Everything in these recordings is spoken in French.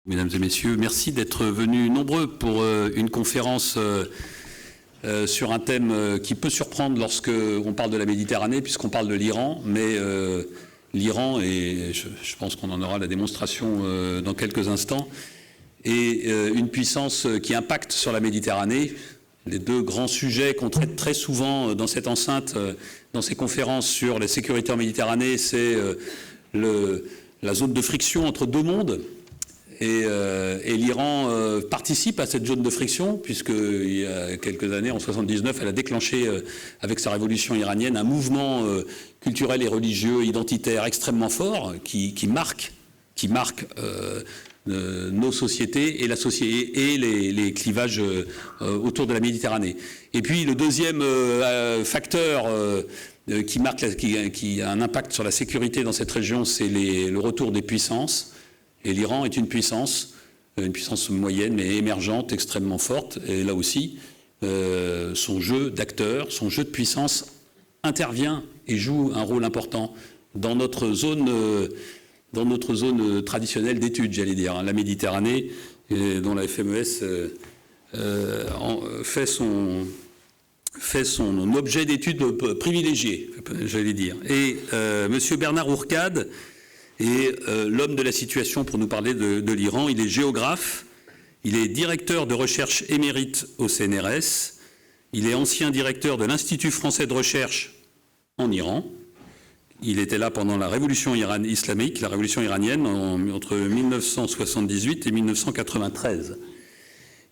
Mesdames et messieurs, merci d'être venus nombreux pour une conférence sur un thème qui peut surprendre lorsqu'on parle de la Méditerranée, puisqu'on parle de l'Iran, mais l'Iran, et je pense qu'on en aura la démonstration dans quelques instants, est une puissance qui impacte sur la Méditerranée. Les deux grands sujets qu'on traite très souvent dans cette enceinte, dans ces conférences sur la sécurité en Méditerranée, c'est la zone de friction entre deux mondes. Et l'Iran participe à cette zone de friction, puisqu'il y a quelques années, en 1979, elle a déclenché, avec sa révolution iranienne, un mouvement culturel et religieux, identitaire extrêmement fort, qui marque nos sociétés et les clivages autour de la Méditerranée. Et puis le deuxième facteur qui a un impact sur la sécurité dans cette région, c'est le retour des puissances. Et l'Iran est une puissance moyenne mais émergente, extrêmement forte. Et là aussi, son jeu d'acteur, son jeu de puissance intervient et joue un rôle important dans notre zone traditionnelle d'études, j'allais dire, la Méditerranée, dont la FMES fait son objet d'études privilégié, j'allais dire. Et M. Bernard Ourcade est l'homme de la situation pour nous parler de l'Iran. Il est géographe, il est directeur de recherche émérite au CNRS, il est ancien directeur de l'Institut français de recherche en Iran. Il était là pendant la révolution islamique, la révolution iranienne, entre 1978 et 1993.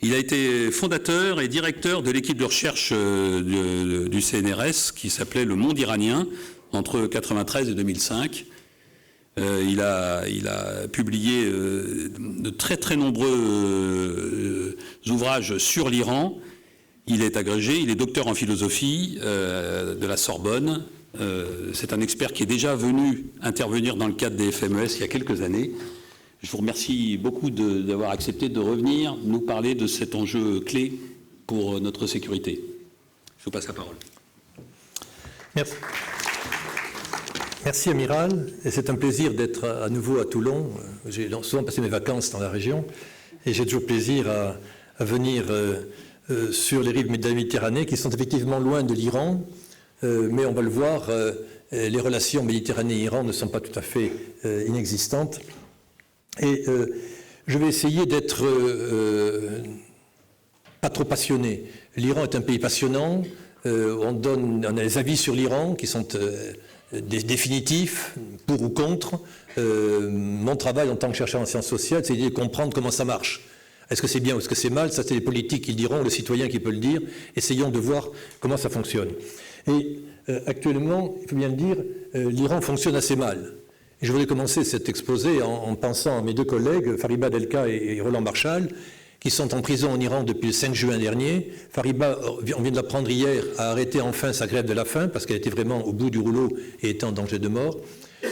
Il a été fondateur et directeur de l'équipe de recherche du CNRS qui s'appelait Le Monde iranien entre 1993 et 2005. Il a publié de très très nombreux ouvrages sur l'Iran. Il est agrégé, il est docteur en philosophie de la Sorbonne. C'est un expert qui est déjà venu intervenir dans le cadre des FMES il y a quelques années. Je vous remercie beaucoup d'avoir accepté de revenir nous parler de cet enjeu clé pour notre sécurité. Je vous passe la parole. Merci. Merci Amiral, et c'est un plaisir d'être à nouveau à Toulon. J'ai souvent passé mes vacances dans la région et j'ai toujours plaisir à venir sur les rives de la Méditerranée qui sont effectivement loin de l'Iran, mais on va le voir, les relations Méditerranée-Iran ne sont pas tout à fait inexistantes. Et je vais essayer d'être pas trop passionné. L'Iran est un pays passionnant, on a des avis sur l'Iran qui sont définitifs, pour ou contre. Mon travail en tant que chercheur en sciences sociales, c'est de comprendre comment ça marche. Est-ce que c'est bien ou est-ce que c'est mal? Ça, c'est les politiques qui le diront, le citoyen qui peut le dire. Essayons de voir comment ça fonctionne. Et actuellement, il faut bien le dire, l'Iran fonctionne assez mal. Et je voulais commencer cet exposé en pensant à mes deux collègues, Fariba Adelkhah et Roland Marchal, qui sont en prison en Iran depuis le 5 juin dernier. Fariba, on vient de l'apprendre hier, a arrêté enfin sa grève de la faim parce qu'elle était vraiment au bout du rouleau et était en danger de mort.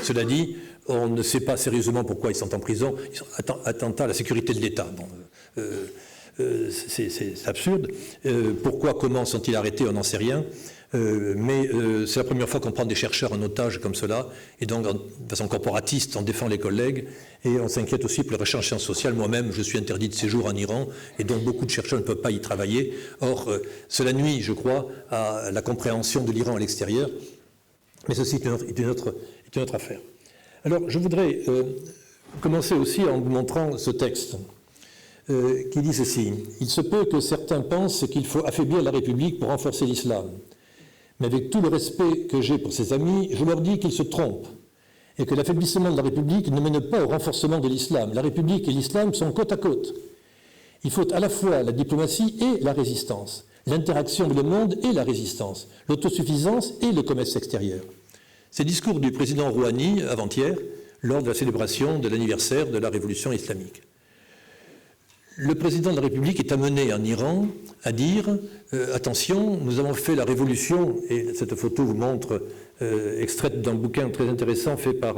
Cela dit, on ne sait pas sérieusement pourquoi ils sont en prison. Ils sont attentats à la sécurité de l'État. Bon, c'est absurde. Pourquoi, comment sont-ils arrêtés, on n'en sait rien. Mais c'est la première fois qu'on prend des chercheurs en otage comme cela, et donc de façon corporatiste, on défend les collègues, et on s'inquiète aussi pour la recherche en sciences sociales. Moi-même, je suis interdit de séjour en Iran, et donc beaucoup de chercheurs ne peuvent pas y travailler. Or, cela nuit, je crois, à la compréhension de l'Iran à l'extérieur, mais ceci est une autre affaire. Alors, je voudrais commencer aussi en vous montrant ce texte, qui dit ceci. « Il se peut que certains pensent qu'il faut affaiblir la République pour renforcer l'islam. Mais avec tout le respect que j'ai pour ces amis, je leur dis qu'ils se trompent et que l'affaiblissement de la République ne mène pas au renforcement de l'islam. La République et l'islam sont côte à côte. Il faut à la fois la diplomatie et la résistance, l'interaction avec le monde et la résistance, l'autosuffisance et le commerce extérieur. » C'est le discours du président Rouhani avant-hier, lors de la célébration de l'anniversaire de la révolution islamique. Le président de la République est amené en Iran à dire attention, nous avons fait la révolution, et cette photo vous montre, extraite d'un bouquin très intéressant fait par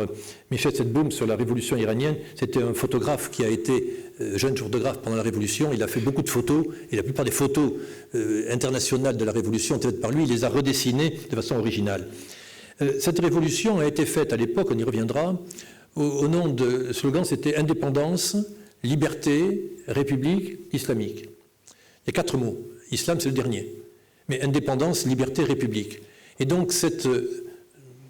Michel Sedboum sur la révolution iranienne. C'était un photographe qui a été jeune photographe pendant la révolution. Il a fait beaucoup de photos, et la plupart des photos internationales de la révolution étaient faites par lui. Il les a redessinées de façon originale. Cette révolution a été faite à l'époque, on y reviendra, au nom de le slogan, c'était « Indépendance, liberté, république, islamique. Il y a 4 mots. Islam, c'est le dernier. Mais indépendance, liberté, république. Et donc cette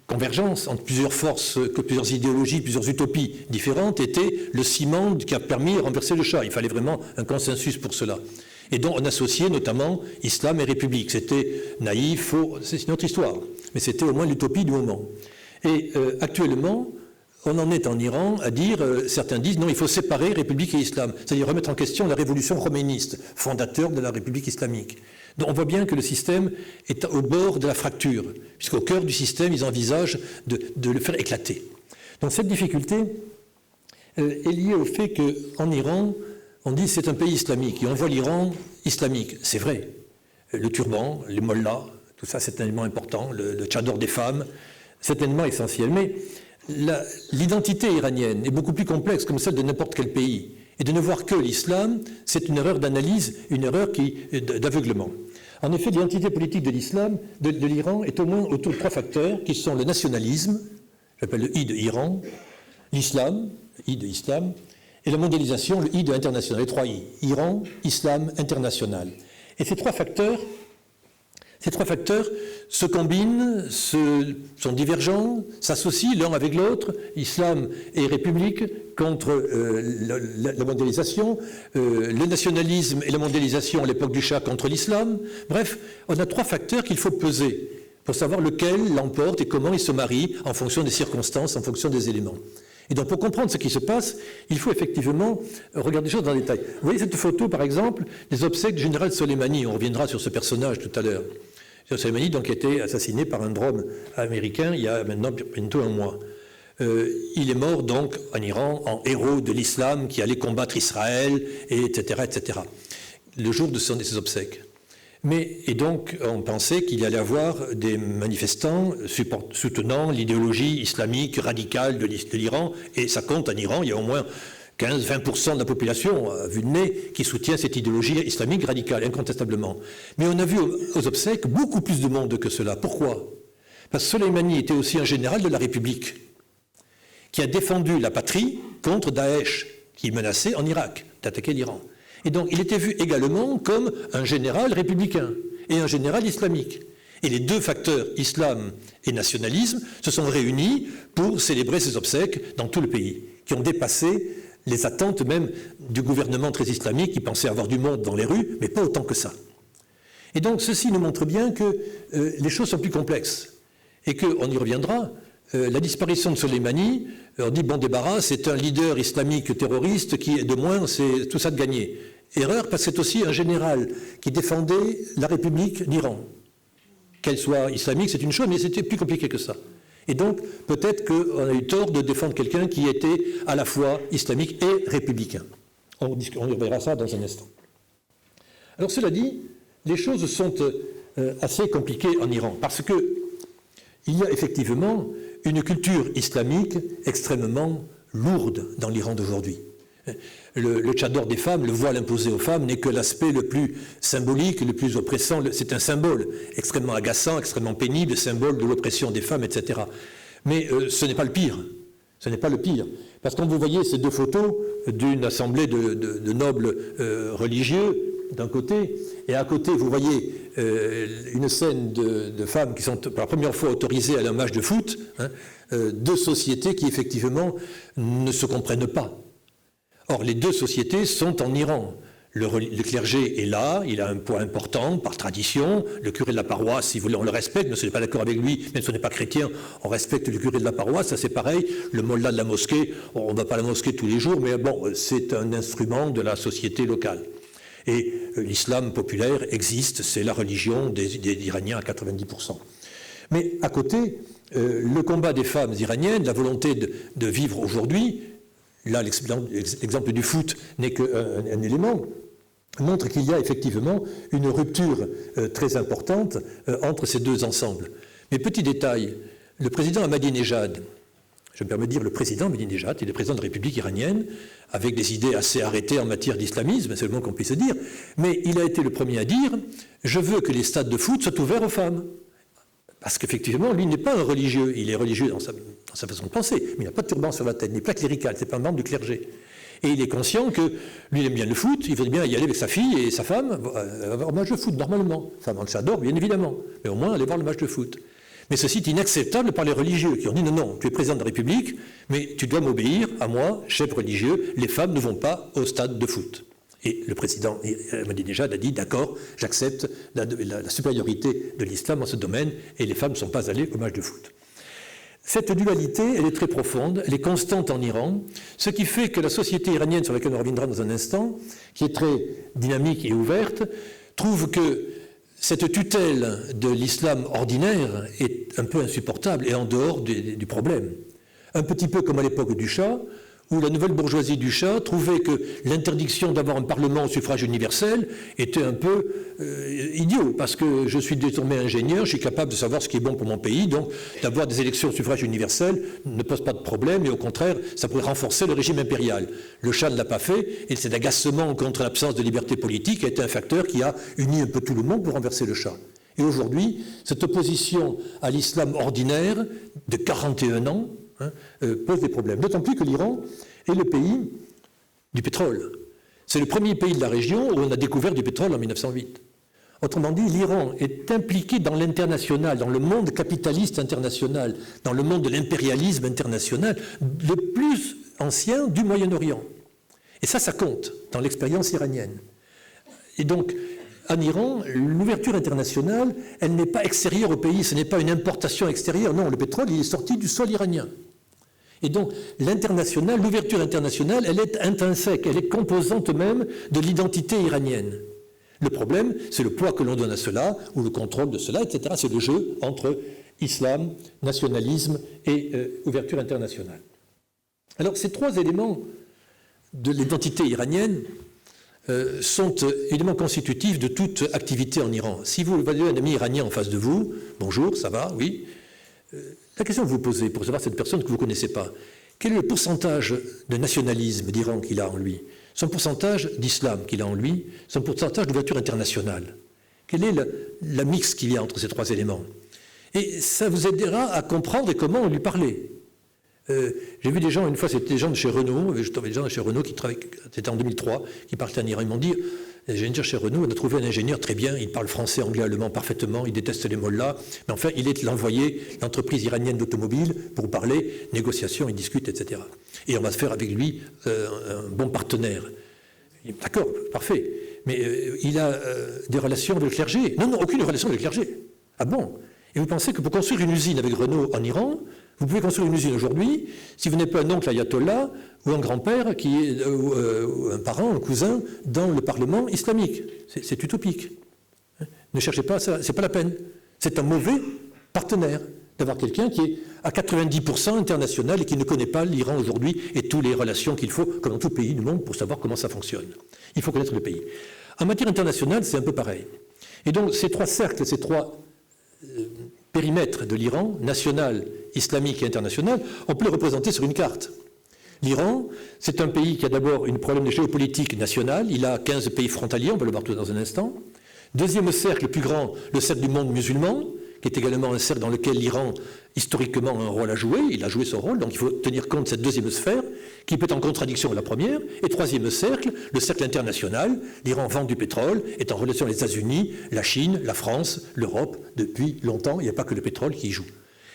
convergence entre plusieurs forces, plusieurs idéologies, plusieurs utopies différentes était le ciment qui a permis de renverser le Shah. Il fallait vraiment un consensus pour cela. Et donc on associait notamment islam et république. C'était naïf, faux, c'est une autre histoire. Mais c'était au moins l'utopie du moment. Et actuellement, on en est en Iran à dire, certains disent, non, il faut séparer République et Islam, c'est-à-dire remettre en question la révolution khoméniste, fondateur de la République islamique. Donc on voit bien que le système est au bord de la fracture, puisqu'au cœur du système, ils envisagent de le faire éclater. Donc cette difficulté est liée au fait qu'en Iran, on dit que c'est un pays islamique, et on voit l'Iran islamique. C'est vrai. Le turban, les mollahs, tout ça c'est un élément important, le tchador des femmes, c'est un élément essentiel. Mais l'identité iranienne est beaucoup plus complexe comme celle de n'importe quel pays. Et de ne voir que l'islam, c'est une erreur d'analyse, une erreur d'aveuglement. En effet, l'identité politique de l'islam, de l'Iran, est au moins autour de 3 facteurs, qui sont le nationalisme, j'appelle le I de Iran, l'islam, le I de islam, et la mondialisation, le I de international, les 3 I, Iran, islam, international. Et ces trois facteurs se combinent, sont divergents, s'associent l'un avec l'autre, islam et république, contre la mondialisation, le nationalisme et la mondialisation à l'époque du Shah contre l'islam. Bref, on a 3 facteurs qu'il faut peser pour savoir lequel l'emporte et comment ils se marient en fonction des circonstances, en fonction des éléments. Et donc pour comprendre ce qui se passe, il faut effectivement regarder les choses dans le détail. Vous voyez cette photo par exemple des obsèques du général Soleimani, on reviendra sur ce personnage tout à l'heure. Soleimani donc a été assassiné par un drone américain il y a maintenant bientôt un mois. Il est mort donc en Iran en héros de l'islam qui allait combattre Israël, etc., etc. Le jour de ses obsèques. Et donc on pensait qu'il y allait avoir des manifestants soutenant l'idéologie islamique radicale de l'Iran, et ça compte en Iran, il y a au moins 15-20% de la population, à vue de nez, qui soutient cette idéologie islamique radicale, incontestablement. Mais on a vu aux obsèques beaucoup plus de monde que cela. Pourquoi ? Parce que Soleimani était aussi un général de la République, qui a défendu la patrie contre Daesh, qui menaçait en Irak d'attaquer l'Iran. Et donc il était vu également comme un général républicain et un général islamique. Et les 2 facteurs, islam et nationalisme, se sont réunis pour célébrer ces obsèques dans tout le pays, qui ont dépassé les attentes même du gouvernement très islamique qui pensait avoir du monde dans les rues, mais pas autant que ça. Et donc ceci nous montre bien que les choses sont plus complexes et qu'on y reviendra. La disparition de Soleimani, on dit bon débarras, c'est un leader islamique terroriste qui est de moins, c'est tout ça de gagné. Erreur, parce que c'est aussi un général qui défendait la République d'Iran. Qu'elle soit islamique, c'est une chose, mais c'était plus compliqué que ça. Et donc, peut-être qu'on a eu tort de défendre quelqu'un qui était à la fois islamique et républicain. On y reverra ça dans un instant. Alors, cela dit, les choses sont assez compliquées en Iran, parce qu'il y a effectivement une culture islamique extrêmement lourde dans l'Iran d'aujourd'hui. Le tchador des femmes, le voile imposé aux femmes, n'est que l'aspect le plus symbolique, le plus oppressant. C'est un symbole extrêmement agaçant, extrêmement pénible, symbole de l'oppression des femmes, etc. Mais ce n'est pas le pire. Ce n'est pas le pire. Parce que quand vous voyez ces 2 photos d'une assemblée de nobles religieux, d'un côté, et à côté, vous voyez une scène de femmes qui sont pour la première fois autorisées à un match de foot, 2 sociétés qui effectivement ne se comprennent pas. Or, les 2 sociétés sont en Iran. Le clergé est là, il a un poids important par tradition. Le curé de la paroisse, si vous voulez, on le respecte, mais si on n'est pas d'accord avec lui, même si on n'est pas chrétien, on respecte le curé de la paroisse, ça c'est pareil. Le mollah de la mosquée, on ne va pas à la mosquée tous les jours, mais bon, c'est un instrument de la société locale. Et l'islam populaire existe, c'est la religion des Iraniens à 90%. Mais à côté, le combat des femmes iraniennes, la volonté de vivre aujourd'hui, là l'exemple du foot n'est qu'un élément, montre qu'il y a effectivement une rupture très importante entre ces 2 ensembles. Mais petit détail, le président Ahmadinejad, je me permets de dire le président Ahmadinejad, il est président de la République iranienne, avec des idées assez arrêtées en matière d'islamisme, c'est le moins qu'on puisse dire, mais il a été le premier à dire « Je veux que les stades de foot soient ouverts aux femmes ». Parce qu'effectivement, lui n'est pas un religieux, il est religieux dans sa façon de penser, mais il n'a pas de turban sur la tête, il n'est pas clérical, c'est pas un membre du clergé. Et il est conscient que lui, il aime bien le foot, il veut bien y aller avec sa fille et sa femme, avoir un match de foot, normalement. Sa femme s'adore, bien évidemment, mais au moins aller voir le match de foot. Mais ceci est inacceptable par les religieux, qui ont dit non, tu es président de la République, mais tu dois m'obéir à moi, chef religieux, les femmes ne vont pas au stade de foot. Et le président Ahmadinejad a dit d'accord, j'accepte la supériorité de l'islam en ce domaine, et les femmes ne sont pas allées au match de foot. Cette dualité, elle est très profonde, elle est constante en Iran, ce qui fait que la société iranienne, sur laquelle on reviendra dans un instant, qui est très dynamique et ouverte, trouve que cette tutelle de l'islam ordinaire est un peu insupportable et en dehors du problème. Un petit peu comme à l'époque du Shah, où la nouvelle bourgeoisie du Shah trouvait que l'interdiction d'avoir un parlement au suffrage universel était un peu idiot, parce que je suis désormais ingénieur, je suis capable de savoir ce qui est bon pour mon pays, donc d'avoir des élections au suffrage universel ne pose pas de problème, et au contraire, ça pourrait renforcer le régime impérial. Le Shah ne l'a pas fait, et cet agacement contre l'absence de liberté politique a été un facteur qui a uni un peu tout le monde pour renverser le Shah. Et aujourd'hui, cette opposition à l'islam ordinaire de 41 ans, pose des problèmes. D'autant plus que l'Iran est le pays du pétrole. C'est le premier pays de la région où on a découvert du pétrole en 1908. Autrement dit, l'Iran est impliqué dans l'international, dans le monde capitaliste international, dans le monde de l'impérialisme international, le plus ancien du Moyen-Orient. Et ça compte dans l'expérience iranienne. Et donc, en Iran, l'ouverture internationale, elle n'est pas extérieure au pays, ce n'est pas une importation extérieure, non, le pétrole, il est sorti du sol iranien. Et donc, l'international, l'ouverture internationale, elle est intrinsèque, elle est composante même de l'identité iranienne. Le problème, c'est le poids que l'on donne à cela, ou le contrôle de cela, etc. C'est le jeu entre islam, nationalisme et ouverture internationale. Alors, ces trois éléments de l'identité iranienne sont évidemment constitutifs de toute activité en Iran. Si vous avez un ami iranien en face de vous, bonjour, ça va, oui. La question que vous posez pour savoir cette personne que vous ne connaissez pas, quel est le pourcentage de nationalisme d'Iran qu'il a en lui, son pourcentage d'islam qu'il a en lui, son pourcentage d'ouverture internationale? Quel est la mix qu'il y a entre ces trois éléments? Et ça vous aidera à comprendre comment lui parler. J'ai vu des gens, une fois c'était des gens de chez Renault, je trouvais des gens de chez Renault qui travaillaient, c'était en 2003, qui partaient en Iran, ils m'ont dit, l'ingénieur chez Renault, on a trouvé un ingénieur très bien, il parle français, anglais, allemand parfaitement, il déteste les mollahs, mais enfin il est l'envoyé d'entreprise iranienne d'automobile pour parler, négociation, il discute, etc. Et on va se faire avec lui un bon partenaire. D'accord, parfait, mais il a des relations avec le clergé? Non, aucune relation avec le clergé. Ah bon? Et vous pensez que pour construire une usine avec Renault en Iran, vous pouvez construire une usine aujourd'hui, si vous n'êtes pas un oncle ayatollah ou un grand-père qui est ou un parent, un cousin dans le Parlement islamique. C'est utopique. Ne cherchez pas ça, c'est pas la peine. C'est un mauvais partenaire d'avoir quelqu'un qui est à 90% international et qui ne connaît pas l'Iran aujourd'hui et toutes les relations qu'il faut, comme dans tout pays du monde, pour savoir comment ça fonctionne. Il faut connaître le pays. En matière internationale, c'est un peu pareil. Et donc, ces trois cercles, ces trois périmètre de l'Iran, national, islamique et international, on peut les représenter sur une carte. L'Iran, c'est un pays qui a d'abord un problème de géopolitique nationale, il a 15 pays frontaliers, on va le voir tout dans un instant. Deuxième cercle, le plus grand, le cercle du monde musulman, qui est également un cercle dans lequel l'Iran, historiquement, a un rôle à jouer, il a joué son rôle, donc il faut tenir compte de cette deuxième sphère, qui peut être en contradiction avec la première. Et troisième cercle, le cercle international, l'Iran vend du pétrole, est en relation avec les États-Unis, la Chine, la France, l'Europe, depuis longtemps, il n'y a pas que le pétrole qui y joue.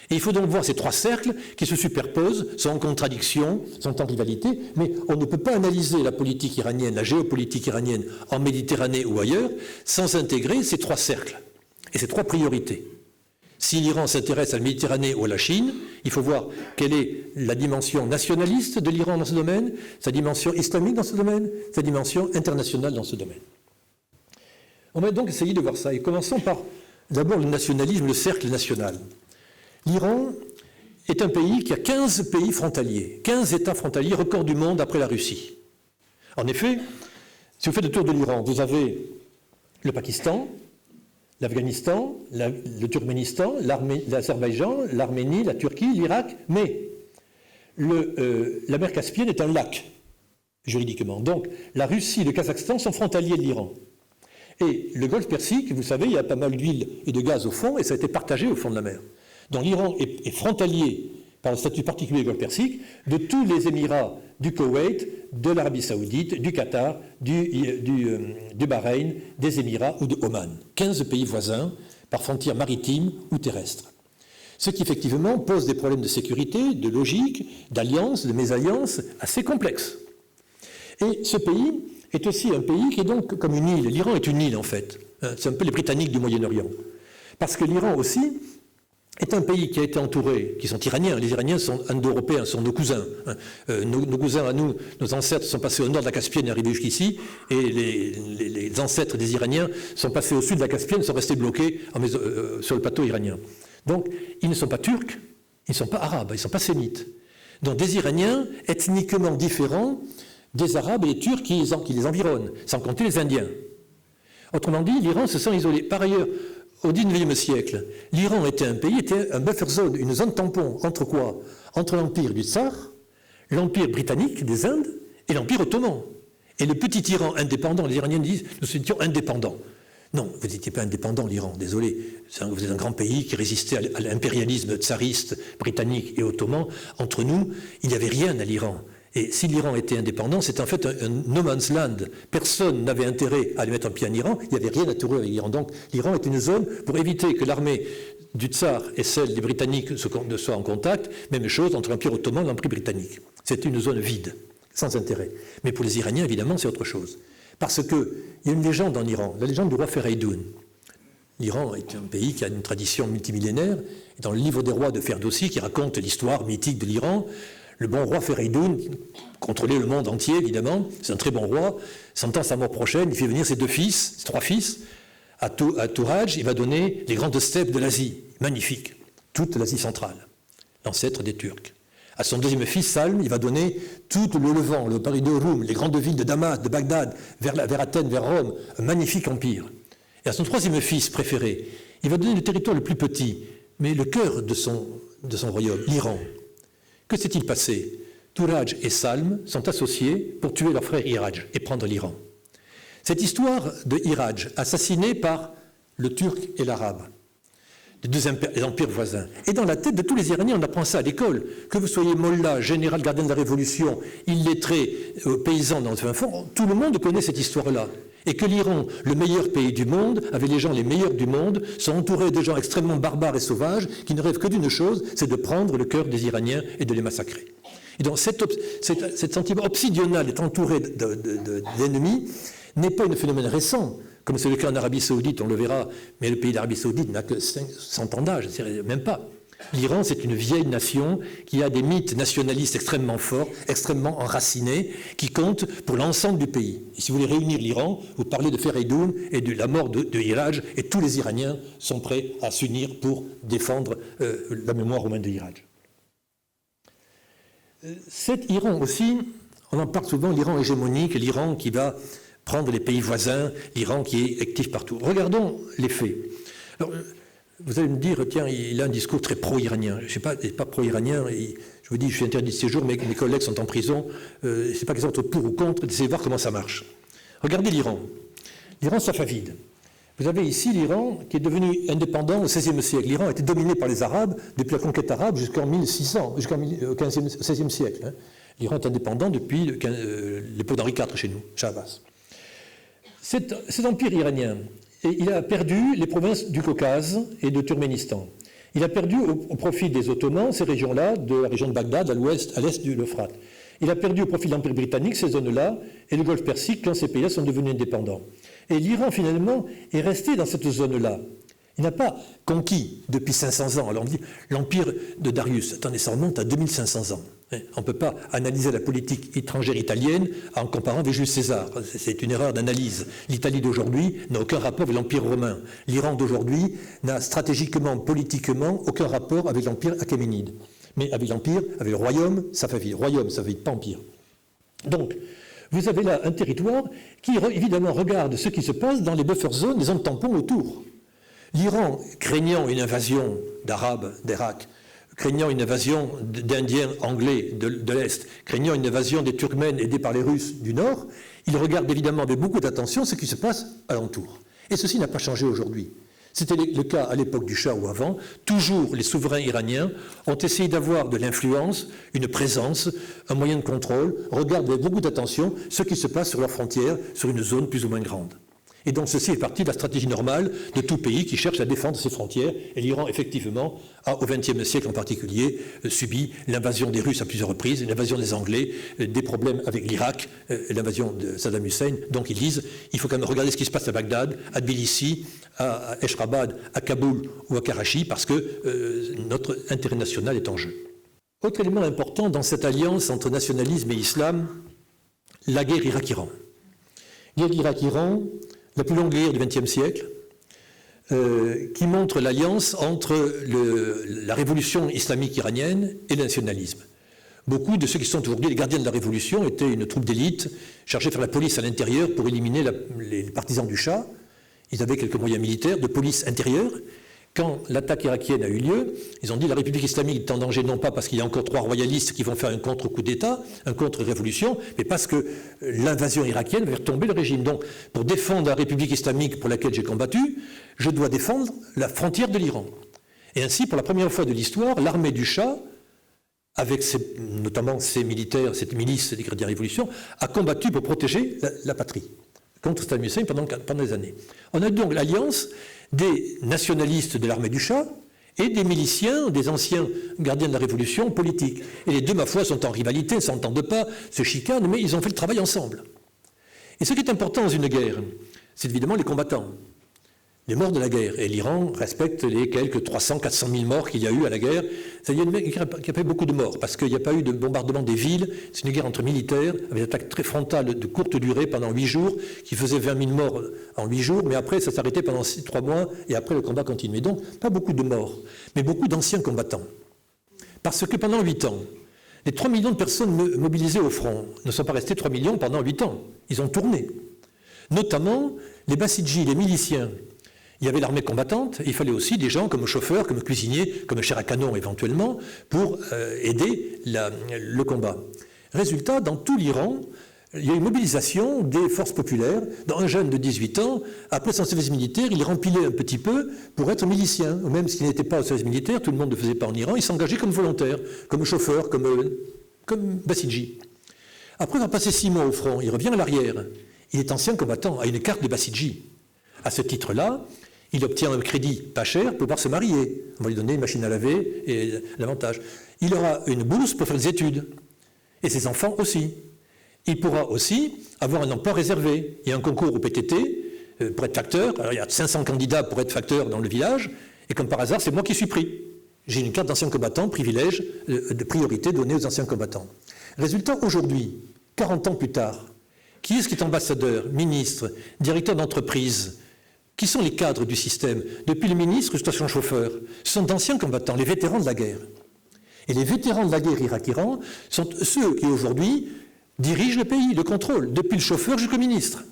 Et il faut donc voir ces trois cercles qui se superposent, sont en contradiction, sont en rivalité, mais on ne peut pas analyser la politique iranienne, la géopolitique iranienne en Méditerranée ou ailleurs, sans intégrer ces trois cercles et ces trois priorités. Si l'Iran s'intéresse à la Méditerranée ou à la Chine, il faut voir quelle est la dimension nationaliste de l'Iran dans ce domaine, sa dimension islamique dans ce domaine, sa dimension internationale dans ce domaine. On va donc essayer de voir ça. Et commençons par d'abord le nationalisme, le cercle national. L'Iran est un pays qui a 15 pays frontaliers, 15 États frontaliers, record du monde après la Russie. En effet, si vous faites le tour de l'Iran, vous avez le Pakistan, l'Afghanistan, le Turkménistan, l'Azerbaïdjan, l'Arménie, la Turquie, l'Irak, mais la mer Caspienne est un lac, juridiquement. Donc la Russie et le Kazakhstan sont frontaliers de l'Iran. Et le golfe Persique, vous savez, il y a pas mal d'huile et de gaz au fond, et ça a été partagé au fond de la mer. Donc l'Iran est frontalier, par le statut particulier du golfe Persique, de tous les Émirats du Koweït, de l'Arabie Saoudite, du Qatar, du Bahreïn, des Émirats ou de Oman. 15 pays voisins par frontière maritime ou terrestre. Ce qui effectivement pose des problèmes de sécurité, de logique, d'alliance, de mésalliance assez complexes. Et ce pays est aussi un pays qui est donc comme une île. L'Iran est une île en fait. C'est un peu les Britanniques du Moyen-Orient. Parce que l'Iran aussi est un pays qui a été entouré, qui sont iraniens. Les Iraniens sont indo-européens, sont nos cousins. Nos cousins à nous, nos ancêtres sont passés au nord de la Caspienne et arrivés jusqu'ici, et les ancêtres des Iraniens sont passés au sud de la Caspienne, sont restés bloqués sur le plateau iranien. Donc, ils ne sont pas turcs, ils ne sont pas arabes, ils ne sont pas sémites. Donc, des Iraniens ethniquement différents des Arabes et des Turcs qui les environnent, sans compter les Indiens. Autrement dit, l'Iran se sent isolé. Par ailleurs, au XIXe siècle, l'Iran était un pays, était un buffer zone, une zone tampon. Entre quoi? Entre l'empire du Tsar, l'empire britannique des Indes et l'empire ottoman. Et le petit Iran indépendant, les Iraniens disent, nous étions indépendants. Non, vous n'étiez pas indépendant, l'Iran, désolé. Vous êtes un grand pays qui résistait à l'impérialisme tsariste, britannique et ottoman. Entre nous, il n'y avait rien à l'Iran. Et si l'Iran était indépendant, c'est en fait un no man's land. Personne n'avait intérêt à aller mettre un pied en Iran. Il n'y avait rien à tourner avec l'Iran. Donc l'Iran est une zone pour éviter que l'armée du Tsar et celle des Britanniques ne soient en contact. Même chose entre l'Empire ottoman et l'Empire britannique. C'est une zone vide, sans intérêt. Mais pour les Iraniens, évidemment, c'est autre chose. Parce qu'il y a une légende en Iran, la légende du roi Fereydoun. L'Iran est un pays qui a une tradition multimillénaire. Et dans le livre des rois de Ferdowsi, qui raconte l'histoire mythique de l'Iran, le bon roi Fereydoun contrôlait le monde entier, évidemment. C'est un très bon roi. Sentant sa mort prochaine, il fait venir ses trois fils. À Touraj, il va donner les grandes steppes de l'Asie. Magnifique. Toute l'Asie centrale. L'ancêtre des Turcs. À son deuxième fils, Salm, il va donner tout le Levant, le Paris de Roum, les grandes villes de Damas, de Bagdad, vers Athènes, vers Rome. Un magnifique empire. Et à son troisième fils préféré, il va donner le territoire le plus petit, mais le cœur de son royaume, l'Iran. Que s'est-il passé? Touraj et Salm sont associés pour tuer leur frère Iraj et prendre l'Iran. Cette histoire de Iraj, assassiné par le Turc et l'Arabe, les empires voisins, est dans la tête de tous les Iraniens. On apprend ça à l'école. Que vous soyez mollah, général gardien de la Révolution, illettré, paysan dans le fin fond, tout le monde connaît cette histoire-là. Et que l'Iran, le meilleur pays du monde, avec les gens les meilleurs du monde, sont entourés de gens extrêmement barbares et sauvages qui ne rêvent que d'une chose, c'est de prendre le cœur des Iraniens et de les massacrer. Et donc cet sentiment obsidional d'être entouré d'ennemis n'est pas un phénomène récent, comme c'est le cas en Arabie Saoudite, on le verra, mais le pays d'Arabie Saoudite n'a que 100 ans d'âge, même pas. L'Iran, c'est une vieille nation qui a des mythes nationalistes extrêmement forts, extrêmement enracinés, qui comptent pour l'ensemble du pays. Et si vous voulez réunir l'Iran, vous parlez de Fereydoun et de la mort de Iraj, et tous les Iraniens sont prêts à s'unir pour défendre la mémoire romaine de Iraj. Cet Iran aussi, on en parle souvent, l'Iran hégémonique, l'Iran qui va prendre les pays voisins, l'Iran qui est actif partout. Regardons les faits. Alors, vous allez me dire, tiens, il a un discours très pro-iranien. Je ne sais pas, il n'est pas pro-iranien. Je vous dis, je suis interdit de séjour, mais mes collègues sont en prison. Ce n'est pas question de pour ou contre, d'essayer de voir comment ça marche. Regardez l'Iran. L'Iran safavid. Vous avez ici l'Iran qui est devenu indépendant au XVIe siècle. L'Iran a été dominé par les Arabes depuis la conquête arabe jusqu'au XVIe siècle. Hein. L'Iran est indépendant depuis l'époque d'Henri IV chez nous, Shah Abbas. Cet empire iranien, il a perdu les provinces du Caucase et de Turkménistan. Il a perdu au profit des Ottomans ces régions-là, de la région de Bagdad à l'ouest, à l'est de l'Euphrate. Il a perdu au profit de l'Empire britannique ces zones-là et le Golfe Persique quand ces pays-là sont devenus indépendants. Et l'Iran, finalement, est resté dans cette zone-là. Il n'a pas conquis depuis 500 ans. Alors on dit l'empire de Darius. Attendez, ça remonte à 2500 ans. On ne peut pas analyser la politique étrangère italienne en comparant avec Jules César. C'est une erreur d'analyse. L'Italie d'aujourd'hui n'a aucun rapport avec l'Empire romain. L'Iran d'aujourd'hui n'a stratégiquement, politiquement, aucun rapport avec l'Empire achéménide. Mais avec l'Empire, avec le royaume safavid. Royaume safavid, pas empire. Donc, vous avez là un territoire qui, évidemment, regarde ce qui se passe dans les buffer zones, les zones tampons autour. L'Iran, craignant une invasion d'Arabes, d'Irak, craignant une invasion d'Indiens anglais de l'Est, craignant une invasion des Turkmènes aidés par les Russes du Nord, il regarde évidemment avec beaucoup d'attention ce qui se passe alentour. Et ceci n'a pas changé aujourd'hui. C'était le cas à l'époque du Shah ou avant. Toujours, les souverains iraniens ont essayé d'avoir de l'influence, une présence, un moyen de contrôle, regardent avec beaucoup d'attention ce qui se passe sur leurs frontières, sur une zone plus ou moins grande. Et donc ceci est partie de la stratégie normale de tout pays qui cherche à défendre ses frontières. Et l'Iran, effectivement, a, au XXe siècle en particulier, subi l'invasion des Russes à plusieurs reprises, l'invasion des Anglais, des problèmes avec l'Irak, l'invasion de Saddam Hussein. Donc ils disent, il faut quand même regarder ce qui se passe à Bagdad, à Tbilissi, à Eshrabad, à Kaboul ou à Karachi, parce que notre intérêt national est en jeu. Autre élément important dans cette alliance entre nationalisme et islam, la guerre Irak-Iran. Guerre Irak-Iran, la plus longue guerre du XXe siècle, qui montre l'alliance entre la révolution islamique iranienne et le nationalisme. Beaucoup de ceux qui sont aujourd'hui les gardiens de la révolution étaient une troupe d'élite chargée de faire la police à l'intérieur pour éliminer les partisans du Shah. Ils avaient quelques moyens militaires de police intérieure. Quand l'attaque irakienne a eu lieu, ils ont dit que la République islamique est en danger, non pas parce qu'il y a encore 3 royalistes qui vont faire un contre-coup d'État, un contre-révolution, mais parce que l'invasion irakienne va faire tomber le régime. Donc, pour défendre la République islamique pour laquelle j'ai combattu, je dois défendre la frontière de l'Iran. Et ainsi, pour la première fois de l'histoire, l'armée du Shah, avec notamment ses militaires, cette milice des gardiens de la Révolution, a combattu pour protéger la patrie contre Saddam Hussein pendant des années. On a donc l'alliance des nationalistes de l'armée du Shah et des miliciens, des anciens gardiens de la révolution politique. Et les deux, ma foi, sont en rivalité, ne s'entendent pas, se chicanent, mais ils ont fait le travail ensemble. Et ce qui est important dans une guerre, c'est évidemment les combattants, les morts de la guerre. Et l'Iran respecte les quelques 300, 400 000 morts qu'il y a eu à la guerre. C'est-à-dire une guerre qui a pas eu beaucoup de morts, parce qu'il n'y a pas eu de bombardement des villes. C'est une guerre entre militaires, avec des attaques très frontales de courte durée pendant 8 jours, qui faisaient 20 000 morts en 8 jours, mais après ça s'arrêtait pendant 3 mois, et après le combat continuait. Donc, pas beaucoup de morts, mais beaucoup d'anciens combattants. Parce que pendant 8 ans, les 3 millions de personnes mobilisées au front ne sont pas restées 3 millions pendant 8 ans. Ils ont tourné. Notamment les Bassidjis, les miliciens. Il y avait l'armée combattante, et il fallait aussi des gens comme chauffeurs, comme cuisiniers, comme chair à canon éventuellement, pour aider le combat. Résultat, dans tout l'Iran, il y a une mobilisation des forces populaires. Dans un jeune de 18 ans, après son service militaire, il rempilait un petit peu pour être milicien. Ou même s'il n'était pas au service militaire, tout le monde ne le faisait pas en Iran, il s'engageait comme volontaire, comme chauffeur, comme Bassidji. Après avoir passé 6 mois au front, il revient à l'arrière. Il est ancien combattant, a une carte de Bassidji. À ce titre-là, il obtient un crédit pas cher pour pouvoir se marier. On va lui donner une machine à laver et l'avantage. Il aura une bourse pour faire des études. Et ses enfants aussi. Il pourra aussi avoir un emploi réservé. Il y a un concours au PTT pour être facteur. Alors il y a 500 candidats pour être facteur dans le village. Et comme par hasard, c'est moi qui suis pris. J'ai une carte d'ancien combattant, privilège de priorité donnée aux anciens combattants. Résultat, aujourd'hui, 40 ans plus tard, qui est-ce qui est ambassadeur, ministre, directeur d'entreprise? Qui sont les cadres du système? Depuis le ministre jusqu'à son chauffeur, ce sont d'anciens combattants, les vétérans de la guerre. Et les vétérans de la guerre Irak-Iran sont ceux qui aujourd'hui dirigent le pays, le contrôlent, depuis le chauffeur jusqu'au ministre.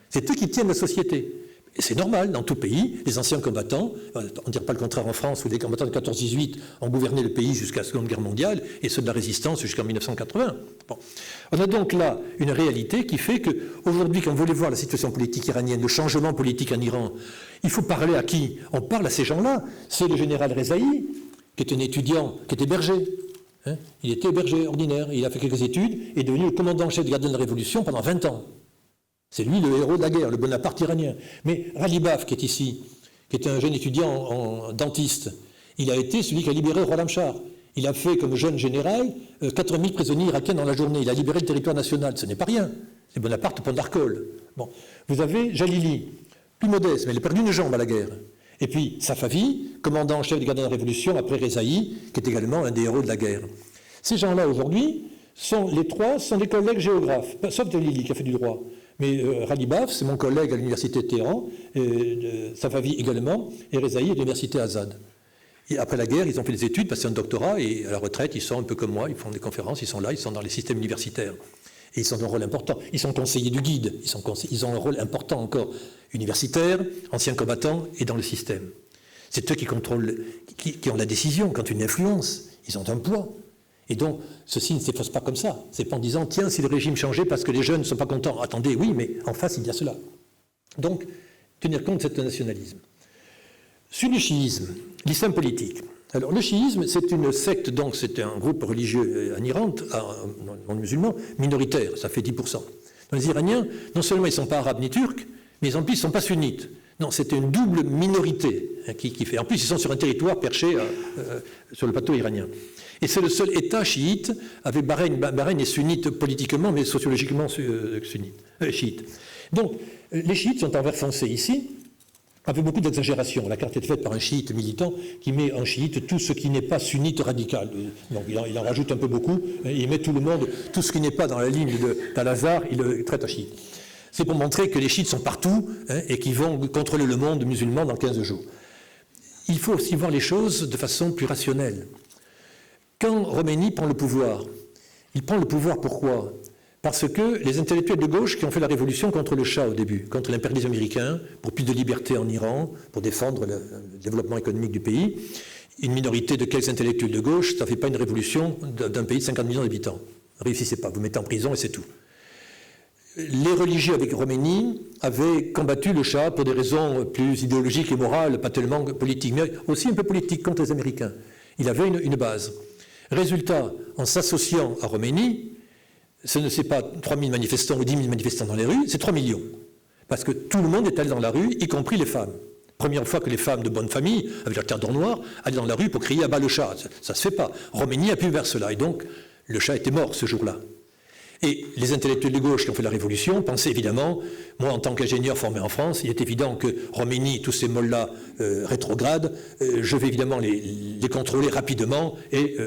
C'est eux qui tiennent la société. Et c'est normal, dans tout pays, les anciens combattants, on ne dirait pas le contraire en France, où les combattants de 14-18 ont gouverné le pays jusqu'à la Seconde Guerre mondiale, et ceux de la résistance jusqu'en 1980. Bon. On a donc là une réalité qui fait qu'aujourd'hui, quand vous voulez voir la situation politique iranienne, le changement politique en Iran, il faut parler à qui? On parle à ces gens-là. C'est le général Rezaï, qui est un étudiant, qui était berger. Hein, il était berger ordinaire, il a fait quelques études, et est devenu le commandant-chef des gardiens de la Révolution pendant 20 ans. C'est lui le héros de la guerre, le Bonaparte iranien. Mais Ghalibaf, qui est ici, qui est un jeune étudiant en dentiste, il a été celui qui a libéré Roland Char. Il a fait, comme jeune général, 80 000 prisonniers irakiens dans la journée. Il a libéré le territoire national. Ce n'est pas rien. C'est Bonaparte au pont d'Arcole. Bon. Vous avez Jalili, plus modeste, mais il a perdu une jambe à la guerre. Et puis Safavi, commandant en chef des gardiens de la Révolution, après Rezaï, qui est également un des héros de la guerre. Ces gens-là, aujourd'hui, les trois sont des collègues géographes, sauf Jalili, qui a fait du droit. Mais Ghalibaf, c'est mon collègue à l'université de Téhéran, Safavi également, et Rezaï à l'université Azad. Et après la guerre, ils ont fait des études, passé un doctorat, et à la retraite, ils sont un peu comme moi, ils font des conférences, ils sont là, ils sont dans les systèmes universitaires. Et ils ont un rôle important. Ils sont conseillers du guide, ils ont un rôle important encore, universitaire, anciens combattants, et dans le système. C'est eux qui contrôlent, qui ont la décision, quand une influence, ils ont un poids. Et donc, ceci ne s'efface pas comme ça. C'est pas en disant, tiens, si le régime changeait parce que les jeunes ne sont pas contents. Attendez, oui, mais en face, il y a cela. Donc, tenir compte de ce nationalisme. Sur le chiisme, l'islam politique. Alors, le chiisme, c'est une secte, donc c'est un groupe religieux en Iran, dans le monde musulman, minoritaire, ça fait 10%. Dans les Iraniens, non seulement ils ne sont pas arabes ni turcs, mais en plus ils ne sont pas sunnites. Non, c'est une double minorité qui fait. En plus, ils sont sur un territoire perché sur le plateau iranien. Et c'est le seul État chiite, avec Bahreïn. Bahreïn est sunnite politiquement, mais sociologiquement chiite. Donc, les chiites sont en vert foncé ici, avec beaucoup d'exagération. La carte est faite par un chiite militant qui met en chiite tout ce qui n'est pas sunnite radical. Donc il en rajoute un peu beaucoup, il met tout le monde, tout ce qui n'est pas dans la ligne d'Al-Azhar, il le traite en chiite. C'est pour montrer que les chiites sont partout et qu'ils vont contrôler le monde musulman dans 15 jours. Il faut aussi voir les choses de façon plus rationnelle. Quand Khomeini prend le pouvoir, il prend le pouvoir pourquoi ? Parce que les intellectuels de gauche qui ont fait la révolution contre le Shah au début, contre l'impérialisme américain, pour plus de liberté en Iran, pour défendre le développement économique du pays, une minorité de quelques intellectuels de gauche, ça ne fait pas une révolution d'un pays de 50 millions d'habitants. Ne réussissez pas, vous mettez en prison et c'est tout. Les religieux avec Khomeini avaient combattu le Shah pour des raisons plus idéologiques et morales, pas tellement politiques, mais aussi un peu politiques contre les Américains. Il avait une base. Résultat, en s'associant à Khomeini, ce ne c'est pas 3 000 manifestants ou 10 000 manifestants dans les rues, c'est 3 millions. Parce que tout le monde est allé dans la rue, y compris les femmes. Première fois que les femmes de bonne famille, avec leur terre noire, allaient dans la rue pour crier « à bas le Shah ». Ça ne se fait pas. Khomeini a pu faire cela. Et donc, le Shah était mort ce jour-là. Et les intellectuels de gauche qui ont fait la révolution pensaient évidemment, moi en tant qu'ingénieur formé en France, il est évident que Khomeini, tous ces mollahs rétrogrades, je vais évidemment les contrôler rapidement et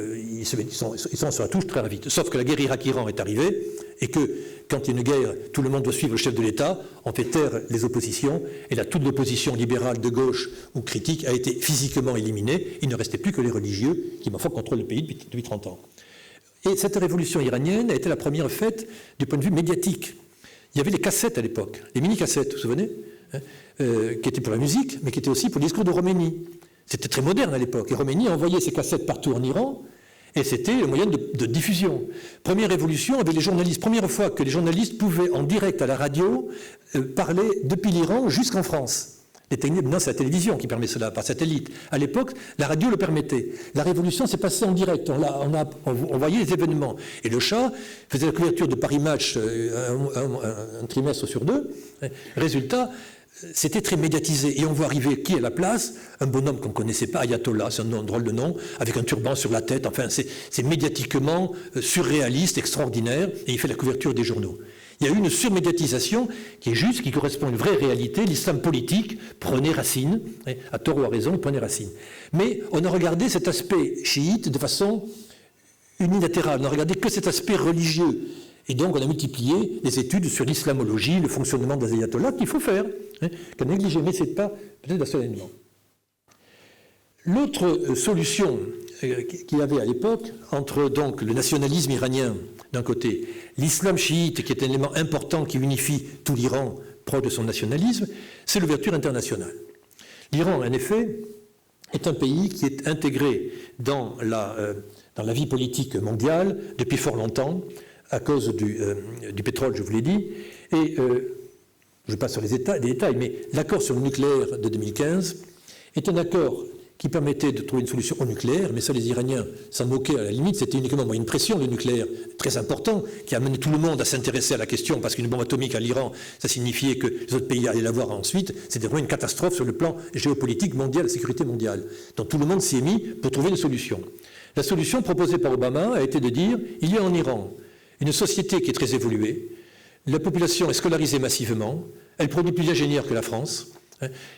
ils sont sur la touche très vite. Sauf que la guerre Irak-Iran est arrivée et que quand il y a une guerre, tout le monde doit suivre le chef de l'État, on fait taire les oppositions et là toute l'opposition libérale de gauche ou critique a été physiquement éliminée. Il ne restait plus que les religieux qui, ma foi, contrôlent le pays depuis 30 ans. Et cette révolution iranienne a été la première faite du point de vue médiatique. Il y avait les cassettes à l'époque, les mini-cassettes, vous vous souvenez, qui étaient pour la musique, mais qui étaient aussi pour le discours de Khomeini. C'était très moderne à l'époque. Et Khomeini envoyait ces cassettes partout en Iran, et c'était le moyen de diffusion. Première révolution avec les journalistes. Première fois que les journalistes pouvaient, en direct à la radio, parler depuis l'Iran jusqu'en France. Les techniques, maintenant c'est la télévision qui permet cela, par satellite. À l'époque, la radio le permettait. La révolution s'est passée en direct, on voyait les événements. Et le Shah faisait la couverture de Paris Match un trimestre sur 2. Résultat, c'était très médiatisé. Et on voit arriver qui à la place ? Un bonhomme qu'on ne connaissait pas, Ayatollah, c'est un drôle de nom, avec un turban sur la tête. Enfin, c'est médiatiquement surréaliste, extraordinaire, et il fait la couverture des journaux. Il y a eu une surmédiatisation qui est juste, qui correspond à une vraie réalité. L'islam politique prenait racine, à tort ou à raison, il prenait racine. Mais on a regardé cet aspect chiite de façon unilatérale, on n'a regardé que cet aspect religieux. Et donc on a multiplié les études sur l'islamologie, le fonctionnement des ayatollahs, qu'il faut faire, qu'à négliger, mais ce n'est pas peut-être la seule élément. L'autre solution qu'il y avait à l'époque, entre donc le nationalisme iranien d'un côté, l'islam chiite qui est un élément important qui unifie tout l'Iran proche de son nationalisme, c'est l'ouverture internationale. L'Iran, en effet, est un pays qui est intégré dans la vie politique mondiale depuis fort longtemps, à cause du pétrole, je vous l'ai dit, et je passe sur les détails, mais l'accord sur le nucléaire de 2015 est un accord qui permettait de trouver une solution au nucléaire, mais ça les Iraniens s'en moquaient à la limite, c'était uniquement une pression du nucléaire très important, qui a amené tout le monde à s'intéresser à la question, parce qu'une bombe atomique à l'Iran, ça signifiait que les autres pays allaient l'avoir ensuite, c'était vraiment une catastrophe sur le plan géopolitique mondial, la sécurité mondiale. Donc tout le monde s'y est mis pour trouver une solution. La solution proposée par Obama a été de dire, il y a en Iran une société qui est très évoluée, la population est scolarisée massivement, elle produit plus d'ingénieurs que la France,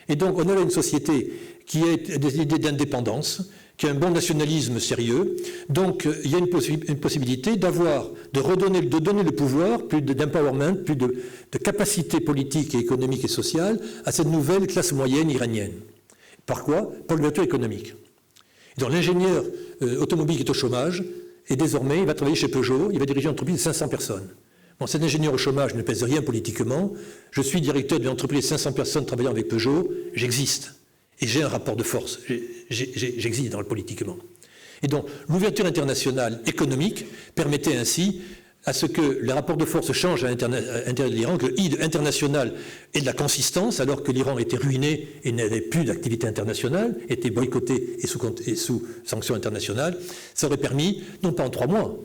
et donc on a là une société qui a des idées d'indépendance, qui a un bon nationalisme sérieux, donc il y a une possibilité de donner le pouvoir, plus d'empowerment, plus de capacité politique et économique et sociale à cette nouvelle classe moyenne iranienne. Par quoi ? Par l'ouverture économique. Et donc l'ingénieur automobile qui est au chômage, et désormais il va travailler chez Peugeot, il va diriger une entreprise de 500 personnes. Bon, cet ingénieur au chômage ne pèse rien politiquement. Je suis directeur d'une entreprise de 500 personnes travaillant avec Peugeot. J'existe. Et j'ai un rapport de force. J'existe politiquement. Et donc, l'ouverture internationale économique permettait ainsi à ce que les rapports de force changent à l'intérieur de l'Iran, que le I international ait de la consistance, alors que l'Iran était ruiné et n'avait plus d'activité internationale, était boycotté et sous sanctions internationales, ça aurait permis, non pas en 3 mois,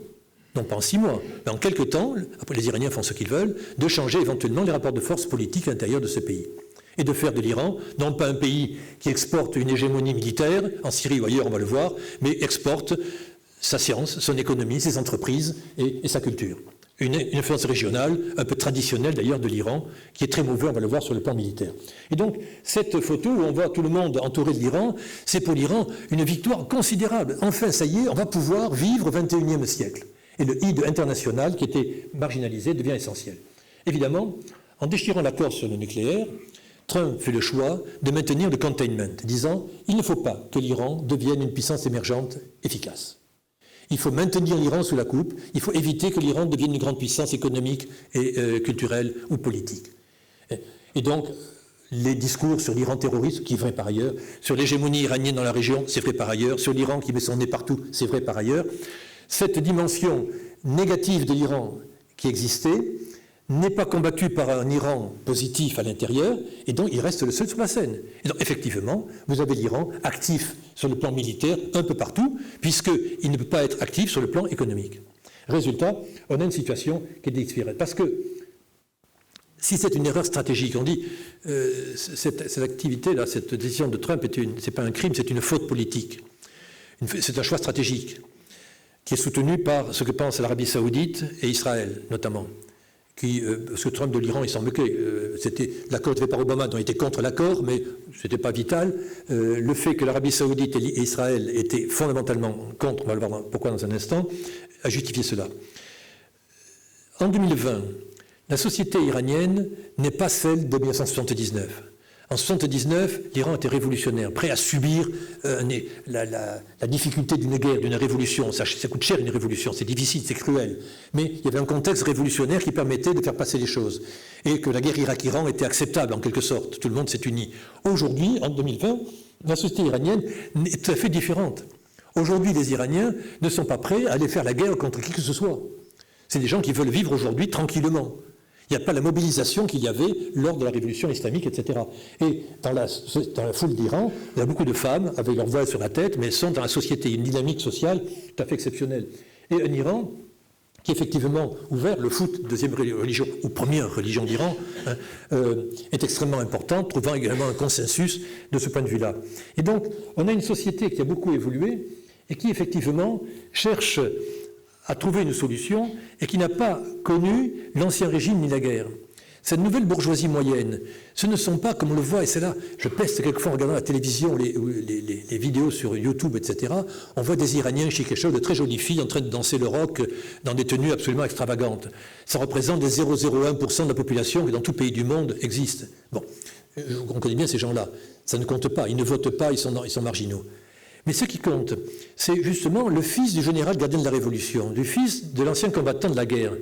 non pas en 6 mois, mais en quelques temps, après les Iraniens font ce qu'ils veulent, de changer éventuellement les rapports de force politiques à l'intérieur de ce pays. Et de faire de l'Iran, non pas un pays qui exporte une hégémonie militaire, en Syrie ou ailleurs, on va le voir, mais exporte sa science, son économie, ses entreprises et sa culture. Une influence régionale, un peu traditionnelle d'ailleurs de l'Iran, qui est très mauvaise, on va le voir sur le plan militaire. Et donc, cette photo où on voit tout le monde entouré de l'Iran, c'est pour l'Iran une victoire considérable. Enfin, ça y est, on va pouvoir vivre au XXIe siècle. Et le I international, qui était marginalisé, devient essentiel. Évidemment, en déchirant l'accord sur le nucléaire, Trump fait le choix de maintenir le containment, disant « il ne faut pas que l'Iran devienne une puissance émergente efficace ». Il faut maintenir l'Iran sous la coupe, il faut éviter que l'Iran devienne une grande puissance économique et culturelle ou politique. Et donc, les discours sur l'Iran terroriste, qui est vrai par ailleurs, sur l'hégémonie iranienne dans la région, c'est vrai par ailleurs, sur l'Iran qui met son nez partout, c'est vrai par ailleurs. Cette dimension négative de l'Iran qui existait n'est pas combattue par un Iran positif à l'intérieur, et donc il reste le seul sur la scène. Et donc effectivement, vous avez l'Iran actif sur le plan militaire un peu partout, puisqu'il ne peut pas être actif sur le plan économique. Résultat, on a une situation qui est différente. Parce que si c'est une erreur stratégique, on dit cette activité-là, cette décision de Trump, ce n'est pas un crime, c'est une faute politique. C'est un choix stratégique qui est soutenu par ce que pensent l'Arabie Saoudite et Israël, notamment. Parce que Trump de l'Iran, il s'en moquait. L'accord fait par Obama, dont il était contre l'accord, mais ce n'était pas vital. Le fait que l'Arabie Saoudite et Israël étaient fondamentalement contre, on va le voir pourquoi dans un instant, a justifié cela. En 2020, la société iranienne n'est pas celle de 1979. En 1979, l'Iran était révolutionnaire, prêt à subir la difficulté d'une guerre, d'une révolution. Ça coûte cher une révolution, c'est difficile, c'est cruel. Mais il y avait un contexte révolutionnaire qui permettait de faire passer les choses. Et que la guerre Irak-Iran était acceptable en quelque sorte. Tout le monde s'est uni. Aujourd'hui, en 2020, la société iranienne est tout à fait différente. Aujourd'hui, les Iraniens ne sont pas prêts à aller faire la guerre contre qui que ce soit. C'est des gens qui veulent vivre aujourd'hui tranquillement. Il n'y a pas la mobilisation qu'il y avait lors de la révolution islamique, etc. Et dans la foule d'Iran, il y a beaucoup de femmes avec leur voile sur la tête, mais elles sont dans la société, une dynamique sociale tout à fait exceptionnelle. Et un Iran qui est effectivement ouvert, le foot, deuxième religion, ou première religion d'Iran, est extrêmement important, trouvant également un consensus de ce point de vue-là. Et donc, on a une société qui a beaucoup évolué et qui effectivement cherche à trouver une solution et qui n'a pas connu l'ancien régime ni la guerre. Cette nouvelle bourgeoisie moyenne, ce ne sont pas, comme on le voit, et c'est là, je peste quelquefois en regardant la télévision, les vidéos sur YouTube, etc., on voit des Iraniens chez quelque chose de très jolies filles en train de danser le rock dans des tenues absolument extravagantes. Ça représente des 0,01% de la population qui, dans tout pays du monde, existe. Bon, on connaît bien ces gens-là. Ça ne compte pas, ils ne votent pas, ils sont marginaux. Mais ce qui compte, c'est justement le fils du général gardien de la Révolution, du fils de l'ancien combattant de la guerre,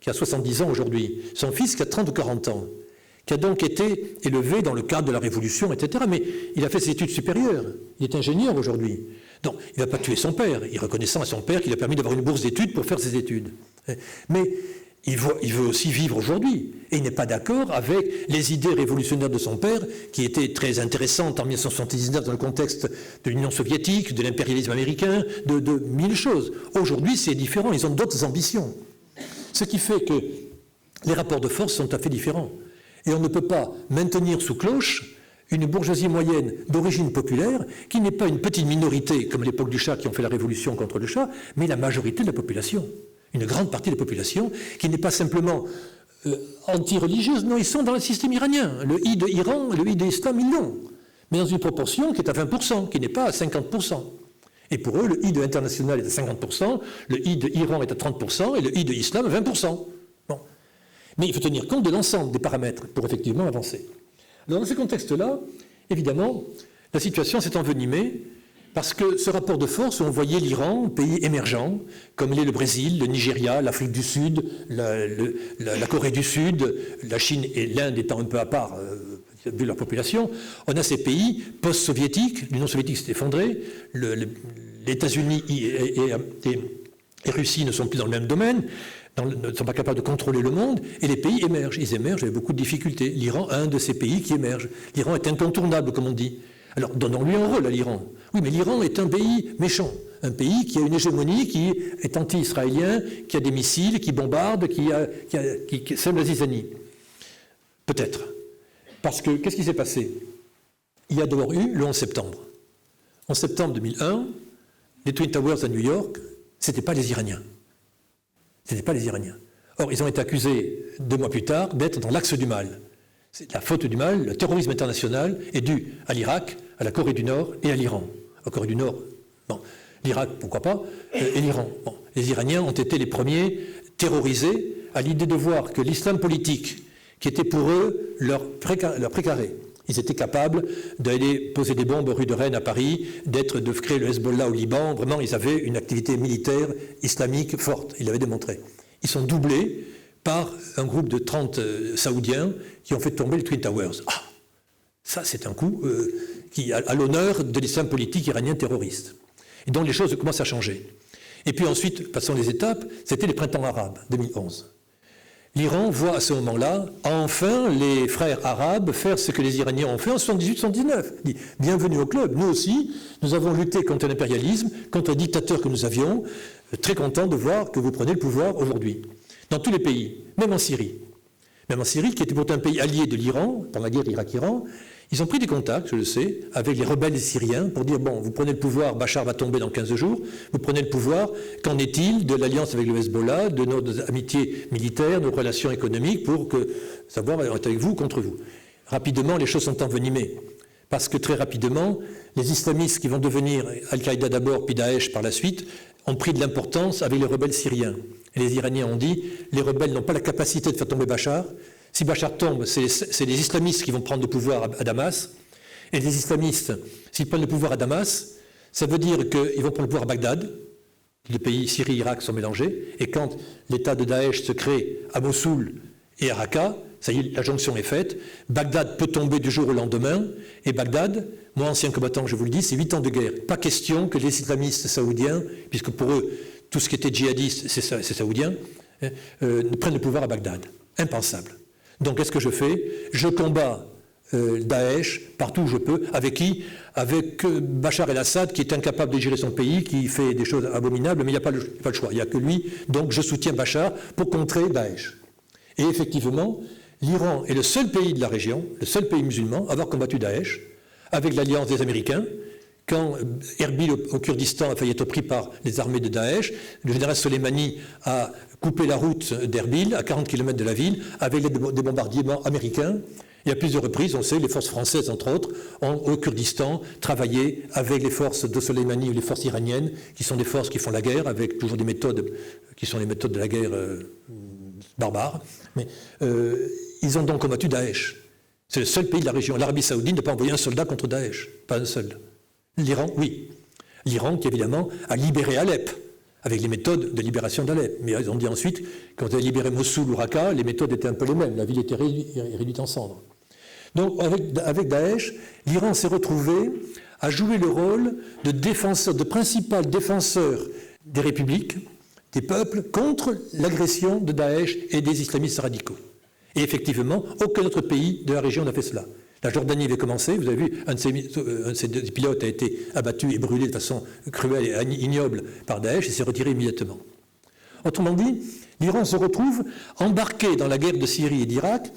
qui a 70 ans aujourd'hui, son fils qui a 30 ou 40 ans, qui a donc été élevé dans le cadre de la Révolution, etc. Mais il a fait ses études supérieures, il est ingénieur aujourd'hui. Donc, il ne va pas tuer son père, il reconnaissant à son père qu'il a permis d'avoir une bourse d'études pour faire ses études. Mais il veut aussi vivre aujourd'hui. Et il n'est pas d'accord avec les idées révolutionnaires de son père, qui étaient très intéressantes en 1979 dans le contexte de l'Union soviétique, de l'impérialisme américain, de mille choses. Aujourd'hui, c'est différent, ils ont d'autres ambitions. Ce qui fait que les rapports de force sont tout à fait différents. Et on ne peut pas maintenir sous cloche une bourgeoisie moyenne d'origine populaire, qui n'est pas une petite minorité, comme à l'époque du Shah, qui ont fait la révolution contre le Shah, mais la majorité de la population. Une grande partie de la population qui n'est pas simplement anti-religieuse, non, ils sont dans le système iranien. Le I de Iran, le I de l'islam, ils l'ont. Mais dans une proportion qui est à 20%, qui n'est pas à 50%. Et pour eux, le I de international est à 50%, le I de Iran est à 30%, et le I de l'islam à 20%. Bon. Mais il faut tenir compte de l'ensemble des paramètres pour effectivement avancer. Alors dans ce contexte-là, évidemment, la situation s'est envenimée, parce que ce rapport de force, où on voyait l'Iran, pays émergent, comme l'est le Brésil, le Nigeria, l'Afrique du Sud, la Corée du Sud, la Chine et l'Inde étant un peu à part, vu leur population, on a ces pays post-soviétiques, l'Union soviétique s'est effondrée, les États-Unis et Russie ne sont plus dans le même domaine, ne sont pas capables de contrôler le monde, et les pays émergent. Ils émergent avec beaucoup de difficultés. L'Iran est un de ces pays qui émerge. L'Iran est incontournable, comme on dit. Alors, donnons-lui un rôle à l'Iran. Oui, mais l'Iran est un pays méchant, un pays qui a une hégémonie, qui est anti-israélien, qui a des missiles, qui bombarde, qui sème la zizanie. Peut-être. Parce que, qu'est-ce qui s'est passé? Il y a d'abord eu le 11 septembre. En septembre 2001, les Twin Towers à New York, ce n'étaient pas les Iraniens. Ce n'étaient pas les Iraniens. Or, ils ont été accusés 2 mois plus tard d'être dans l'axe du mal. C'est la faute du mal, le terrorisme international est dû à l'Irak, à la Corée du Nord et à l'Iran. La Corée du Nord, bon, l'Irak, pourquoi pas, et l'Iran. Bon, les Iraniens ont été les premiers terrorisés à l'idée de voir que l'islam politique, qui était pour eux leur précaré, ils étaient capables d'aller poser des bombes rue de Rennes à Paris, de créer le Hezbollah au Liban. Vraiment, ils avaient une activité militaire islamique forte. Ils l'avaient démontré. Ils sont doublés par un groupe de 30 Saoudiens qui ont fait tomber les Twin Towers. Ah, ça, c'est un coup qui a l'honneur de l'islam politique iranien terroriste. Et donc, les choses commencent à changer. Et puis ensuite, passons les étapes, c'était les printemps arabes, 2011. L'Iran voit à ce moment-là, enfin, les frères arabes faire ce que les Iraniens ont fait en 78-79. Il dit, bienvenue au club, nous aussi, nous avons lutté contre l'impérialisme, contre les dictateurs que nous avions, très contents de voir que vous prenez le pouvoir aujourd'hui. Dans tous les pays, même en Syrie. Même en Syrie, qui était pourtant un pays allié de l'Iran, dans la guerre Irak-Iran, ils ont pris des contacts, je le sais, avec les rebelles syriens pour dire, bon, vous prenez le pouvoir, Bachar va tomber dans 15 jours, vous prenez le pouvoir, qu'en est-il de l'alliance avec le Hezbollah, de nos amitiés militaires, nos relations économiques, pour savoir être avec vous ou contre vous. Rapidement, les choses sont envenimées, parce que très rapidement, les islamistes qui vont devenir Al-Qaïda d'abord, puis Daesh par la suite, ont pris de l'importance avec les rebelles syriens. Et les Iraniens ont dit, les rebelles n'ont pas la capacité de faire tomber Bachar. Si Bachar tombe, c'est les islamistes qui vont prendre le pouvoir à Damas. Et les islamistes, s'ils prennent le pouvoir à Damas, ça veut dire qu'ils vont prendre le pouvoir à Bagdad. Les pays Syrie et Irak sont mélangés. Et quand l'État de Daesh se crée à Mossoul et à Raqqa, ça y est, la jonction est faite. Bagdad peut tomber du jour au lendemain. Et Bagdad, moi ancien combattant, je vous le dis, c'est 8 ans de guerre. Pas question que les islamistes saoudiens, puisque pour eux, tout ce qui était djihadiste, c'est saoudien, prennent le pouvoir à Bagdad. Impensable. Donc, qu'est-ce que je fais? Je combats Daesh partout où je peux. Avec qui? Avec Bachar el-Assad, qui est incapable de gérer son pays, qui fait des choses abominables, mais il n'y a pas le choix. Il n'y a que lui. Donc, je soutiens Bachar pour contrer Daesh. Et effectivement, l'Iran est le seul pays de la région, le seul pays musulman à avoir combattu Daesh, avec l'alliance des Américains. Quand Erbil au Kurdistan a failli être pris par les armées de Daesh, le général Soleimani a coupé la route d'Erbil, à 40 km de la ville, avec des bombardiers américains. Et à plusieurs reprises, on sait, les forces françaises, entre autres, ont au Kurdistan travaillé avec les forces de Soleimani ou les forces iraniennes, qui sont des forces qui font la guerre, avec toujours des méthodes qui sont les méthodes de la guerre barbare. Mais ils ont donc combattu Daesh. C'est le seul pays de la région. L'Arabie Saoudite n'a pas envoyé un soldat contre Daesh, pas un seul. L'Iran, oui. L'Iran qui, évidemment, a libéré Alep, avec les méthodes de libération d'Alep. Mais ils ont dit ensuite, quand ils ont libéré Mossoul ou Raqqa, les méthodes étaient un peu les mêmes. La ville était réduite en cendres. Donc, avec Daesh, l'Iran s'est retrouvé à jouer le rôle de défenseur, de principal défenseur des républiques, des peuples, contre l'agression de Daesh et des islamistes radicaux. Et effectivement, aucun autre pays de la région n'a fait cela. La Jordanie avait commencé, vous avez vu, un de ses deux pilotes a été abattu et brûlé de façon cruelle et ignoble par Daesh et s'est retiré immédiatement. Autrement dit, l'Iran se retrouve embarqué dans la guerre de Syrie et d'Irak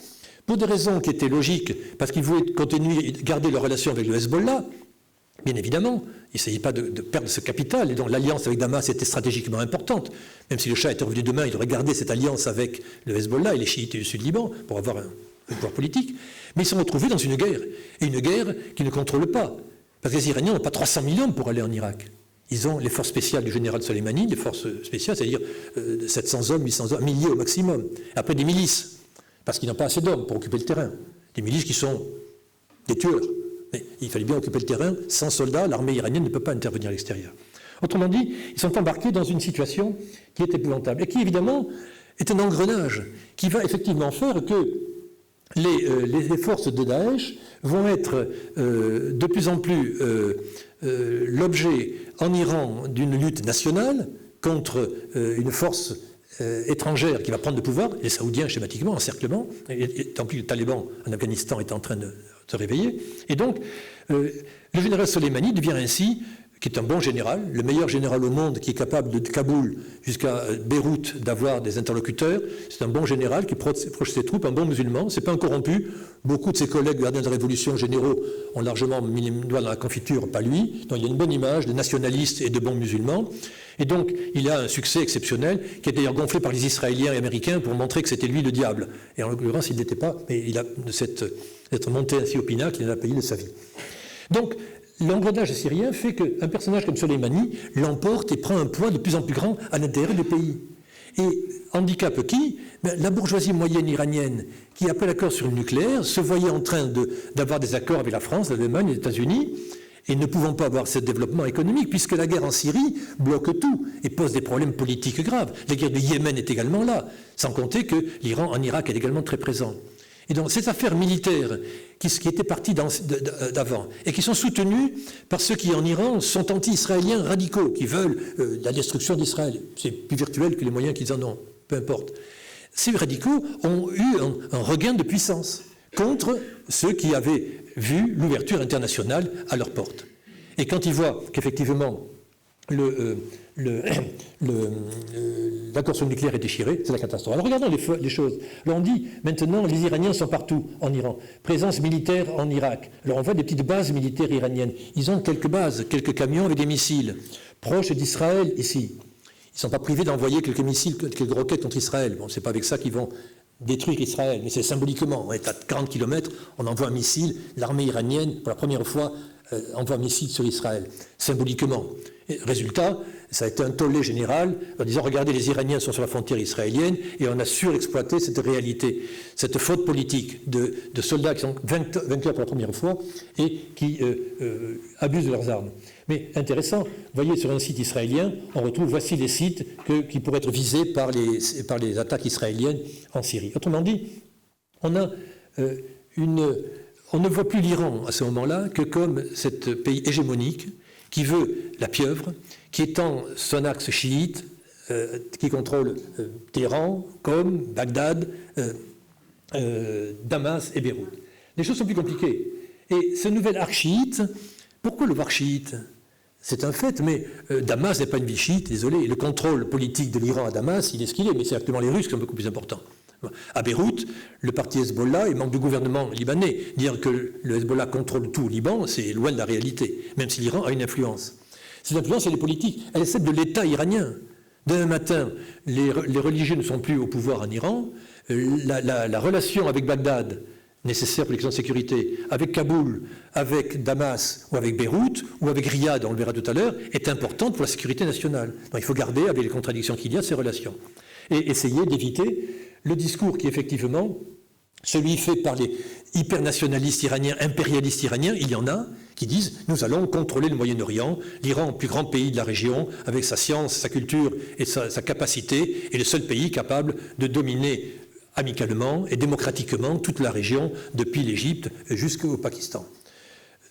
pour des raisons qui étaient logiques, parce qu'ils voulaient continuer et garder leur relation avec le Hezbollah. Bien évidemment, il ne s'agit pas de perdre ce capital, et donc l'alliance avec Damas était stratégiquement importante. Même si le Shah était revenu demain, il aurait gardé cette alliance avec le Hezbollah et les chiites du Sud-Liban pour avoir un pouvoir politique. Mais ils sont retrouvés dans une guerre, et une guerre qu'ils ne contrôlent pas. Parce que les Iraniens n'ont pas 300 000 hommes pour aller en Irak. Ils ont les forces spéciales du général Soleimani, des forces spéciales, c'est-à-dire 700 hommes, 800 hommes, milliers au maximum. Et après des milices, parce qu'ils n'ont pas assez d'hommes pour occuper le terrain. Des milices qui sont des tueurs. Mais il fallait bien occuper le terrain. Sans soldats, l'armée iranienne ne peut pas intervenir à l'extérieur. Autrement dit, ils sont embarqués dans une situation qui est épouvantable et qui, évidemment, est un engrenage qui va effectivement faire que les forces de Daesh vont être de plus en plus l'objet en Iran d'une lutte nationale contre une force étrangère qui va prendre le pouvoir, les Saoudiens schématiquement, encerclement, et tant pis le Taliban en Afghanistan est en train de se réveiller. Et donc, le général Soleimani devient ainsi, qui est un bon général, le meilleur général au monde, qui est capable de Kaboul jusqu'à Beyrouth d'avoir des interlocuteurs. C'est un bon général qui proche ses troupes, un bon musulman, c'est pas un corrompu. Beaucoup de ses collègues gardiens de la Révolution généraux ont largement mis les doigts dans la confiture, pas lui. Donc il a une bonne image de nationaliste et de bon musulman. Et donc il a un succès exceptionnel, qui est d'ailleurs gonflé par les Israéliens et Américains pour montrer que c'était lui le diable. Et en l'occurrence, il n'était pas, mais il a d'être monté ainsi au pinacle, il a payé de sa vie. Donc, l'engrenage syrien fait qu'un personnage comme Soleimani l'emporte et prend un poids de plus en plus grand à l'intérieur du pays. Et handicape qui ? La bourgeoisie moyenne iranienne, qui, après l'accord sur le nucléaire, se voyait en train d'avoir des accords avec la France, l'Allemagne, les États-Unis, et ne pouvant pas avoir ce développement économique, puisque la guerre en Syrie bloque tout et pose des problèmes politiques graves. La guerre du Yémen est également là, sans compter que l'Iran en Irak est également très présent. Et donc, ces affaires militaires qui étaient parties d'avant et qui sont soutenues par ceux qui, en Iran, sont anti-israéliens radicaux, qui veulent la destruction d'Israël. C'est plus virtuel que les moyens qu'ils en ont, peu importe. Ces radicaux ont eu un regain de puissance contre ceux qui avaient vu l'ouverture internationale à leur porte. Et quand ils voient qu'effectivement, l'accord sur le nucléaire est déchiré, c'est la catastrophe. Alors regardons les choses. Alors on dit maintenant les Iraniens sont partout en Iran. Présence militaire en Irak. Alors on voit des petites bases militaires iraniennes. Ils ont quelques bases, quelques camions avec des missiles proches d'Israël ici. Ils ne sont pas privés d'envoyer quelques missiles, quelques roquettes contre Israël. Bon, c'est pas avec ça qu'ils vont détruire Israël, mais c'est symboliquement. On est à 40 km, on envoie un missile. L'armée iranienne, pour la première fois, envoie un missile sur Israël, symboliquement. Et, résultat, ça a été un tollé général en disant regardez, les Iraniens sont sur la frontière israélienne et on a surexploité cette réalité, cette faute politique de soldats qui sont vainqueurs pour la première fois et qui abusent de leurs armes. Mais intéressant, vous voyez sur un site israélien, on retrouve voici les sites qui pourraient être visés par les attaques israéliennes en Syrie. Autrement dit, on a on ne voit plus l'Iran à ce moment-là que comme ce pays hégémonique qui veut la pieuvre, qui étend son axe chiite, qui contrôle Téhéran, Qom, Bagdad, Damas et Beyrouth. Les choses sont plus compliquées. Et ce nouvel arc chiite, pourquoi le voir chiite ? C'est un fait, mais Damas n'est pas une ville chiite, désolé. Le contrôle politique de l'Iran à Damas, il est ce qu'il est, mais c'est actuellement les Russes qui sont beaucoup plus importants. À Beyrouth, le parti Hezbollah, il manque de gouvernement libanais. Dire que le Hezbollah contrôle tout au Liban, c'est loin de la réalité, même si l'Iran a une influence. Cette influence, elle est politique, elle est celle de l'État iranien. Demain matin, les religieux ne sont plus au pouvoir en Iran. La relation avec Bagdad, nécessaire pour les questions de sécurité, avec Kaboul, avec Damas, ou avec Beyrouth, ou avec Riyad, on le verra tout à l'heure, est importante pour la sécurité nationale. Donc il faut garder, avec les contradictions qu'il y a, ces relations. Et essayer d'éviter le discours qui, effectivement, celui fait par les hypernationalistes iraniens, impérialistes iraniens, il y en a, qui disent « nous allons contrôler le Moyen-Orient, l'Iran, plus grand pays de la région, avec sa science, sa culture et sa capacité, est le seul pays capable de dominer amicalement et démocratiquement toute la région, depuis l'Égypte jusqu'au Pakistan ».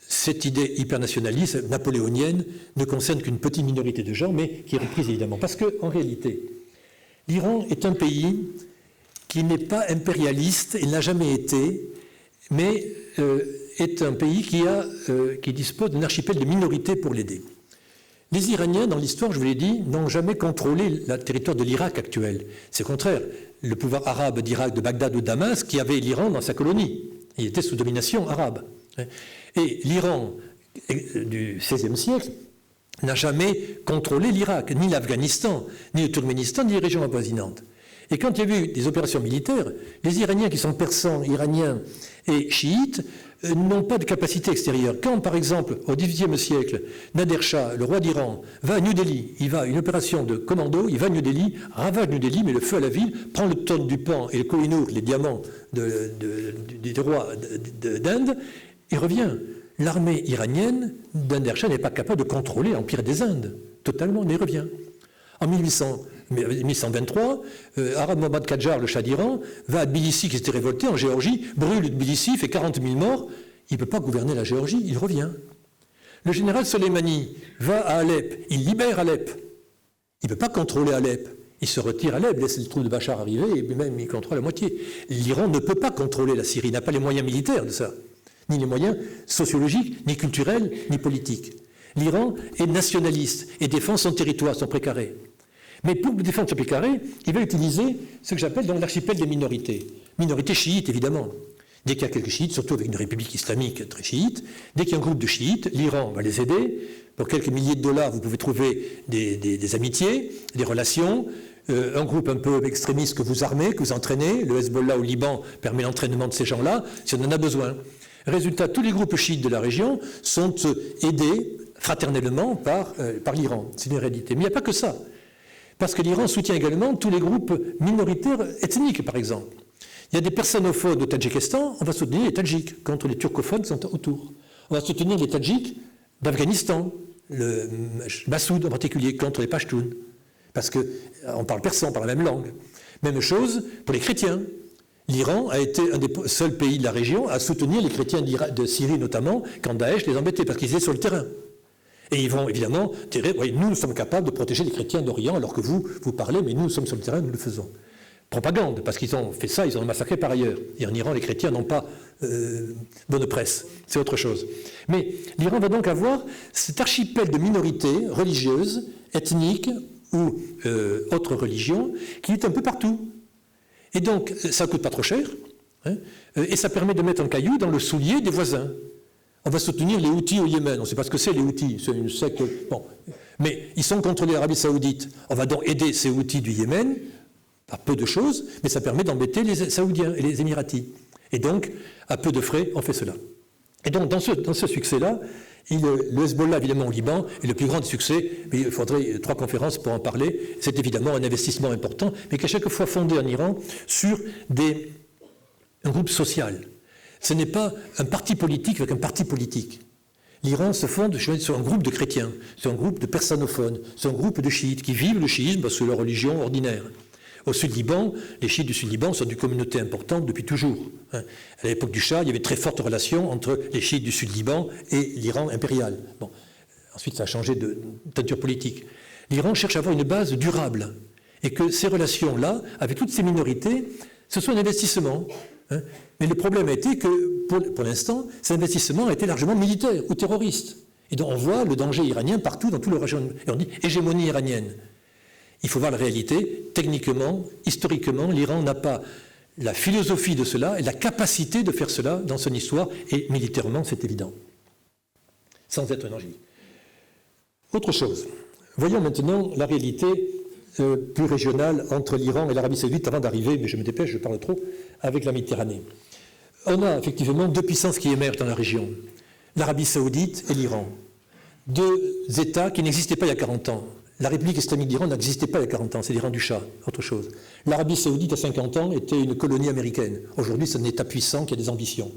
Cette idée hypernationaliste, napoléonienne, ne concerne qu'une petite minorité de gens, mais qui est reprise évidemment. Parce qu'en réalité, l'Iran est un pays qui n'est pas impérialiste, il n'a jamais été, mais est un pays qui dispose d'un archipel de minorités pour l'aider. Les Iraniens, dans l'histoire, je vous l'ai dit, n'ont jamais contrôlé le territoire de l'Irak actuel. C'est le contraire. Le pouvoir arabe d'Irak, de Bagdad ou de Damas, qui avait l'Iran dans sa colonie. Il était sous domination arabe. Et l'Iran du XVIe siècle n'a jamais contrôlé l'Irak, ni l'Afghanistan, ni le Turkménistan, ni les régions avoisinantes. Et quand il y a eu des opérations militaires, les Iraniens qui sont persans, iraniens et chiites n'ont pas de capacité extérieure. Quand, par exemple, au XVIIIe siècle, Nader Shah, le roi d'Iran, va à New Delhi, il va à une opération de commando, il va à New Delhi, ravage New Delhi, met le feu à la ville, prend le tonne du pan et le Koh-i-Noor, les diamants du roi d'Inde, et revient. L'armée iranienne d'Nader Shah n'est pas capable de contrôler l'Empire des Indes, totalement, mais revient. En 1123, Arab Mohammad Qajar, le Shah d'Iran, va à Tbilissi, qui s'était révolté en Géorgie, brûle Tbilissi, fait 40 000 morts, il ne peut pas gouverner la Géorgie, il revient. Le général Soleimani va à Alep, il libère Alep, il ne peut pas contrôler Alep, Il se retire à Alep, laisse les troupes de Bachar arriver, et même il contrôle la moitié. L'Iran ne peut pas contrôler la Syrie, il n'a pas les moyens militaires de ça, ni les moyens sociologiques, ni culturels, ni politiques. L'Iran est nationaliste et défend son territoire, son précaré. Mais pour défendre ce précaré, il va utiliser ce que j'appelle donc l'archipel des minorités. Minorités chiites, évidemment. Dès qu'il y a quelques chiites, surtout avec une république islamique très chiite, dès qu'il y a un groupe de chiites, l'Iran va les aider. Pour quelques milliers de dollars, vous pouvez trouver des amitiés, des relations. Un groupe un peu extrémiste que vous armez, que vous entraînez. Le Hezbollah au Liban permet l'entraînement de ces gens-là, si on en a besoin. Résultat, tous les groupes chiites de la région sont aidés fraternellement par l'Iran. C'est une réalité. Mais il n'y a pas que ça. Parce que l'Iran soutient également tous les groupes minoritaires ethniques, par exemple. Il y a des persanophones au Tadjikistan, on va soutenir les Tadjiks contre les turcophones qui sont autour. On va soutenir les Tadjiks d'Afghanistan, le Massoud en particulier, contre les Pashtuns. Parce qu'on parle persan, on parle la même langue. Même chose pour les chrétiens. L'Iran a été un des seuls pays de la région à soutenir les chrétiens de Syrie notamment, quand Daesh les embêtait, parce qu'ils étaient sur le terrain. Et ils vont évidemment dire, oui, nous sommes capables de protéger les chrétiens d'Orient, alors que vous parlez, mais nous sommes sur le terrain, nous le faisons. Propagande, parce qu'ils ont fait ça, ils ont massacré par ailleurs. Et en Iran, les chrétiens n'ont pas bonne presse, c'est autre chose. Mais l'Iran va donc avoir cet archipel de minorités religieuses, ethniques ou autres religions, qui est un peu partout. Et donc, ça ne coûte pas trop cher, hein, et ça permet de mettre un caillou dans le soulier des voisins. On va soutenir les Houthis au Yémen. On ne sait pas ce que c'est, les Houthis. C'est une secte. Bon. Mais ils sont contre l'Arabie Saoudite. On va donc aider ces Houthis du Yémen, par peu de choses, mais ça permet d'embêter les Saoudiens et les Émiratis. Et donc, à peu de frais, on fait cela. Et donc, dans ce succès-là, le Hezbollah, évidemment, au Liban, est le plus grand succès, mais il faudrait 3 conférences pour en parler. C'est évidemment un investissement important, mais qui est chaque fois fondé en Iran sur un groupe social. Ce n'est pas un parti politique avec un parti politique. L'Iran se fonde sur un groupe de chrétiens, sur un groupe de persanophones, sur un groupe de chiites qui vivent le chiisme parce que c'est leur religion ordinaire. Au Sud-Liban, les chiites du Sud-Liban sont une communauté importante depuis toujours. À l'époque du Shah, il y avait très fortes relations entre les chiites du Sud-Liban et l'Iran impérial. Bon. Ensuite, ça a changé de nature politique. L'Iran cherche à avoir une base durable et que ces relations-là, avec toutes ces minorités, ce soit un investissement. Mais le problème a été que, pour l'instant, cet investissement a été largement militaire ou terroriste. Et donc on voit le danger iranien partout dans toute la région. Et on dit hégémonie iranienne. Il faut voir la réalité. Techniquement, historiquement, l'Iran n'a pas la philosophie de cela et la capacité de faire cela dans son histoire. Et militairement, c'est évident. Sans être un angélique. Autre chose. Voyons maintenant la réalité plus régionale entre l'Iran et l'Arabie Saoudite avant d'arriver, mais je me dépêche, je parle trop, avec la Méditerranée. On a effectivement 2 puissances qui émergent dans la région, l'Arabie Saoudite et l'Iran. 2 États qui n'existaient pas il y a 40 ans. La République islamique d'Iran n'existait pas il y a 40 ans, c'est l'Iran du Shah, autre chose. L'Arabie Saoudite, à 50 ans, était une colonie américaine. Aujourd'hui, c'est un État puissant qui a des ambitions.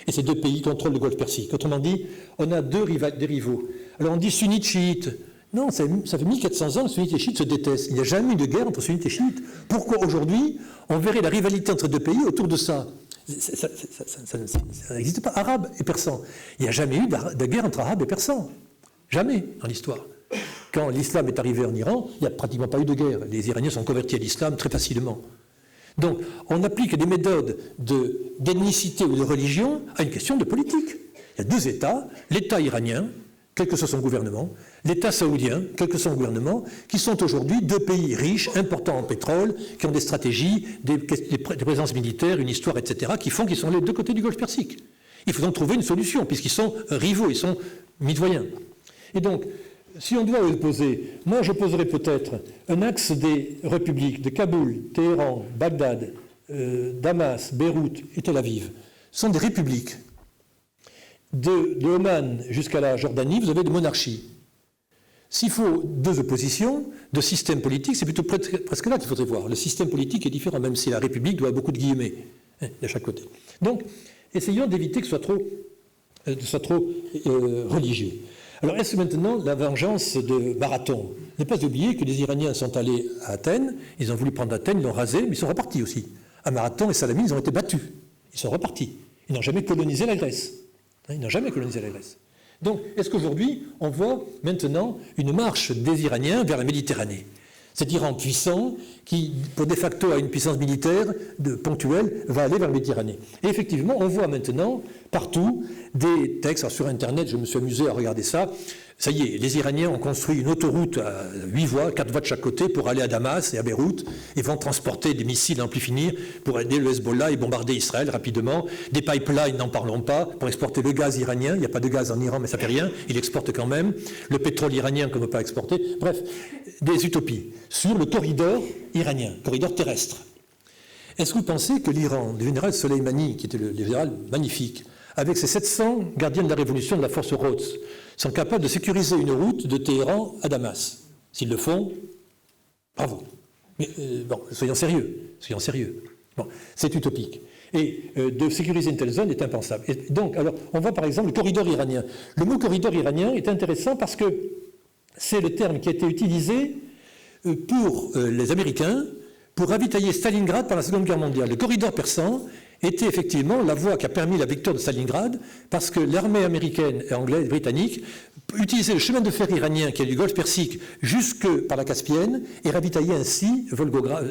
Et ces 2 pays contrôlent le Golfe Persique. Autrement dit, on a des rivaux. Alors on dit sunnites, chiites. Non, ça fait 1400 ans que sunnites et chiites se détestent. Il n'y a jamais eu de guerre entre sunnites et chiites. Pourquoi aujourd'hui, on verrait la rivalité entre 2 pays autour de ça? Ça n'existe pas, arabes et persans. Il n'y a jamais eu de guerre entre arabes et persans. Jamais dans l'histoire. Quand l'islam est arrivé en Iran, il n'y a pratiquement pas eu de guerre. Les Iraniens sont convertis à l'islam très facilement. Donc, on applique des méthodes d'ethnicité ou de religion à une question de politique. Il y a 2 États, l'État iranien, quel que soit son gouvernement, l'État saoudien, quel que soit son gouvernement, qui sont aujourd'hui 2 pays riches, importants en pétrole, qui ont des stratégies, des présences militaires, une histoire, etc., qui font qu'ils sont les 2 côtés du Golfe Persique. Il faut donc trouver une solution, puisqu'ils sont rivaux, ils sont mitoyens. Et donc, si on doit opposer, moi je poserais peut-être un axe des républiques de Kaboul, Téhéran, Bagdad, Damas, Beyrouth et Tel Aviv. Ce sont des républiques. De Oman jusqu'à la Jordanie, vous avez des monarchies. S'il faut 2 oppositions de système politique, c'est plutôt presque là qu'il faudrait voir. Le système politique est différent, même si la République doit beaucoup de guillemets de chaque côté. Donc, essayons d'éviter que ce soit trop religieux. Alors, est-ce maintenant la vengeance de Marathon? Ne pas oublier que les Iraniens sont allés à Athènes, ils ont voulu prendre Athènes, ils l'ont rasé, mais ils sont repartis aussi. À Marathon et Salamine, ils ont été battus. Ils sont repartis. Ils n'ont jamais colonisé la Grèce. Ils n'ont jamais colonisé la Grèce. Donc, est-ce qu'aujourd'hui, on voit maintenant une marche des Iraniens vers la Méditerranée? Cet Iran puissant qui, pour de facto, a une puissance militaire ponctuelle, va aller vers la Méditerranée. Et effectivement, on voit maintenant partout des textes. Alors, sur Internet, je me suis amusé à regarder ça. Ça y est, les Iraniens ont construit une autoroute à 8 voies, 4 voies de chaque côté pour aller à Damas et à Beyrouth et vont transporter des missiles à n'en plus finir pour aider le Hezbollah et bombarder Israël rapidement. Des pipelines, n'en parlons pas, pour exporter le gaz iranien. Il n'y a pas de gaz en Iran, mais ça ne fait rien. Il exporte quand même. Le pétrole iranien qu'on ne peut pas exporter. Bref, des utopies sur le corridor iranien, corridor terrestre. Est-ce que vous pensez que l'Iran, le général Soleimani, qui était le général magnifique, avec ses 700 gardiens de la révolution de la force Rhodes, sont capables de sécuriser une route de Téhéran à Damas? S'ils le font, bravo. Mais bon, soyons sérieux. Bon, c'est utopique. Et de sécuriser une telle zone est impensable. Et donc, alors, on voit par exemple le corridor iranien. Le mot corridor iranien est intéressant parce que c'est le terme qui a été utilisé pour les Américains pour ravitailler Stalingrad par la Seconde Guerre mondiale. Le corridor persan était effectivement la voie qui a permis la victoire de Stalingrad, parce que l'armée américaine et anglaise et britannique utilisait le chemin de fer iranien qui est du Golfe Persique jusque par la Caspienne et ravitaillait ainsi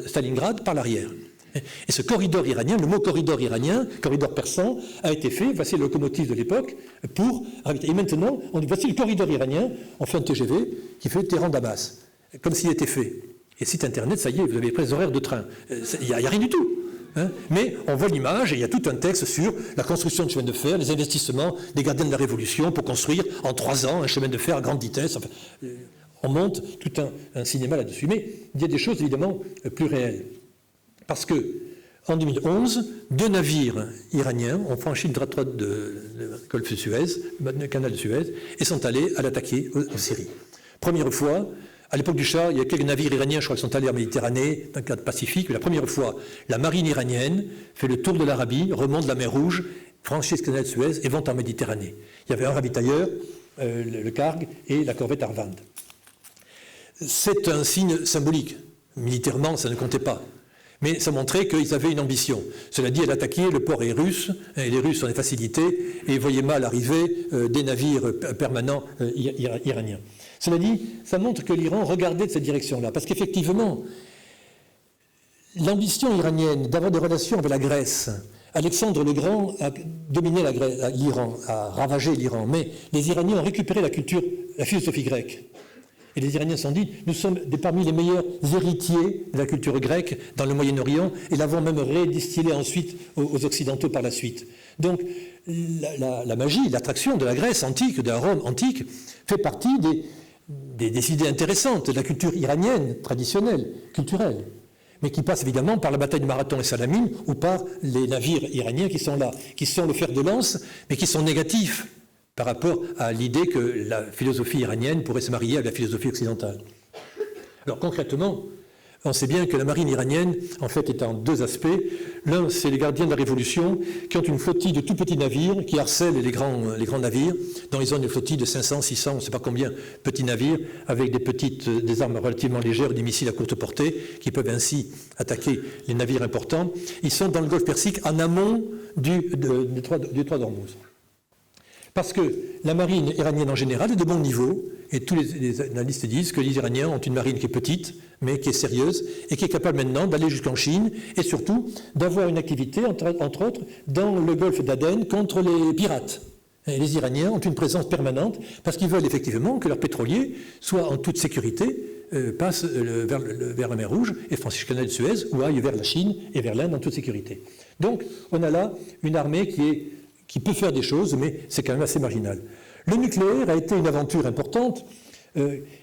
Stalingrad par l'arrière. Et ce corridor iranien, le mot corridor iranien, corridor persan, a été fait, voici la locomotive de l'époque, pour ravitailler. Et maintenant, on dit voici le corridor iranien, on fait un TGV qui fait Téhéran-Damas, comme s'il était fait. Et site internet, ça y est, vous avez pris les horaires de train. Il n'y a rien du tout. Mais on voit l'image et il y a tout un texte sur la construction de chemin de fer, les investissements des gardiens de la Révolution pour construire en 3 ans un chemin de fer à grande vitesse. Enfin, on monte tout un cinéma là-dessus. Mais il y a des choses évidemment plus réelles. Parce que en 2011, 2 navires iraniens ont franchi le détroit de Golfe de Suez, le canal de Suez, et sont allés à l'attaquer en Syrie. Première fois. À l'époque du Shah, il y a quelques navires iraniens, je crois, qui sont allés en Méditerranée, dans le cadre Pacifique, mais la première fois, la marine iranienne fait le tour de l'Arabie, remonte la mer Rouge, franchit le canal de Suez et vont en Méditerranée. Il y avait un ravitailleur, le Karg, et la corvette Arvand. C'est un signe symbolique. Militairement, ça ne comptait pas. Mais ça montrait qu'ils avaient une ambition. Cela dit, elle attaquait, le port est russe, et les Russes ont des facilités, et ils voyaient mal arriver des navires permanents iraniens. Cela dit, ça montre que l'Iran regardait de cette direction-là, parce qu'effectivement, l'ambition iranienne d'avoir des relations avec la Grèce, Alexandre le Grand a dominé l'Iran, a ravagé l'Iran, mais les Iraniens ont récupéré la philosophie grecque. Et les Iraniens se sont dit, nous sommes parmi les meilleurs héritiers de la culture grecque dans le Moyen-Orient, et l'avons même rédistillée ensuite aux Occidentaux par la suite. Donc, la magie, l'attraction de la Grèce antique, de la Rome antique, fait partie des idées intéressantes de la culture iranienne, traditionnelle, culturelle, mais qui passe évidemment par la bataille de Marathon et Salamine ou par les navires iraniens qui sont là, qui sont le fer de lance, mais qui sont négatifs par rapport à l'idée que la philosophie iranienne pourrait se marier à la philosophie occidentale. Alors concrètement, on sait bien que la marine iranienne, en fait, est en 2 aspects. L'un, c'est les gardiens de la Révolution, qui ont une flottille de tout petits navires, qui harcèlent les grands navires, dont ils ont une flottille de 500, 600, on ne sait pas combien, petits navires, avec des armes relativement légères, des missiles à courte portée, qui peuvent ainsi attaquer les navires importants. Ils sont dans le Golfe Persique, en amont du détroit d'Ormuz. Parce que la marine iranienne en général est de bon niveau, et tous les analystes disent que les Iraniens ont une marine qui est petite, mais qui est sérieuse, et qui est capable maintenant d'aller jusqu'en Chine, et surtout d'avoir une activité, entre autres, dans le golfe d'Aden contre les pirates. Et les Iraniens ont une présence permanente, parce qu'ils veulent effectivement que leurs pétroliers soient en toute sécurité, passent vers la mer Rouge, et franchissent le canal de Suez, ou aillent vers la Chine et vers l'Inde en toute sécurité. Donc, on a là une armée qui peut faire des choses, mais c'est quand même assez marginal. Le nucléaire a été une aventure importante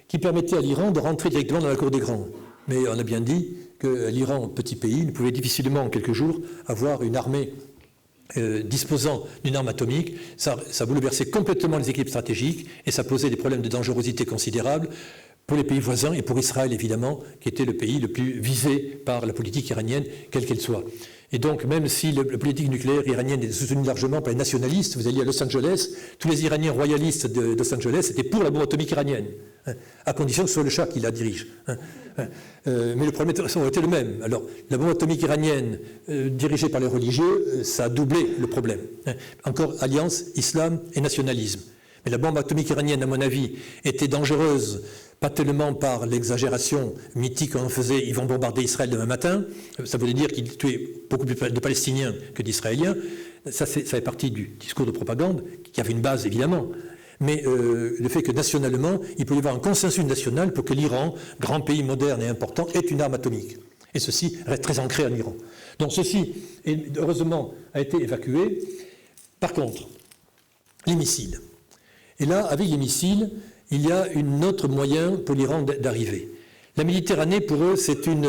qui permettait à l'Iran de rentrer directement dans la cour des grands. Mais on a bien dit que l'Iran, petit pays, ne pouvait difficilement en quelques jours avoir une armée disposant d'une arme atomique. Ça bouleversait complètement les équipes stratégiques et ça posait des problèmes de dangerosité considérables pour les pays voisins et pour Israël, évidemment, qui était le pays le plus visé par la politique iranienne, quelle qu'elle soit. Et donc, même si la politique nucléaire iranienne est soutenue largement par les nationalistes, vous alliez à Los Angeles, tous les Iraniens royalistes de Los Angeles étaient pour la bombe atomique iranienne, à condition que ce soit le Shah qui la dirige. Mais le problème aurait été le même. Alors, la bombe atomique iranienne dirigée par les religieux, ça a doublé le problème. Encore alliance, islam et nationalisme. Mais la bombe atomique iranienne, à mon avis, était dangereuse, pas tellement par l'exagération mythique qu'on faisait, ils vont bombarder Israël demain matin, ça voulait dire qu'ils tuaient beaucoup plus de Palestiniens que d'Israéliens, ça fait partie du discours de propagande, qui avait une base évidemment. Mais le fait que nationalement, il peut y avoir un consensus national pour que l'Iran, grand pays moderne et important, ait une arme atomique. Et ceci reste très ancré en Iran. Donc ceci, heureusement, a été évacué. Par contre, les missiles. Et là, avec les missiles, il y a un autre moyen pour l'Iran d'arriver. La Méditerranée, pour eux, c'est une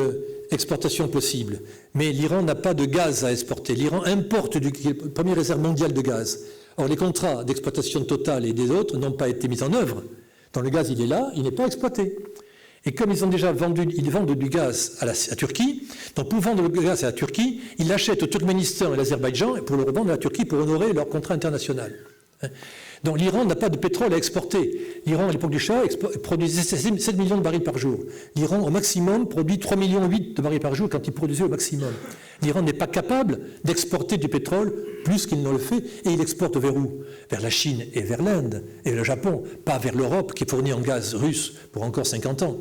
exportation possible. Mais l'Iran n'a pas de gaz à exporter. L'Iran importe le premier réserve mondiale de gaz. Or, les contrats d'exploitation totale et des autres n'ont pas été mis en œuvre. Donc le gaz, il est là, il n'est pas exploité. Et comme ils ont déjà ils vendent du gaz à Turquie, donc pour vendre le gaz à la Turquie, ils l'achètent au Turkménistan et l'Azerbaïdjan pour le revendre à la Turquie pour honorer leur contrat international. Donc l'Iran n'a pas de pétrole à exporter. L'Iran, à l'époque du Shah, produisait 7 millions de barils par jour. L'Iran, au maximum, produit 3,8 millions de barils par jour quand il produisait au maximum. L'Iran n'est pas capable d'exporter du pétrole plus qu'il ne le fait, et il exporte vers où? Vers la Chine et vers l'Inde et le Japon, pas vers l'Europe qui est fournie en gaz russe pour encore 50 ans.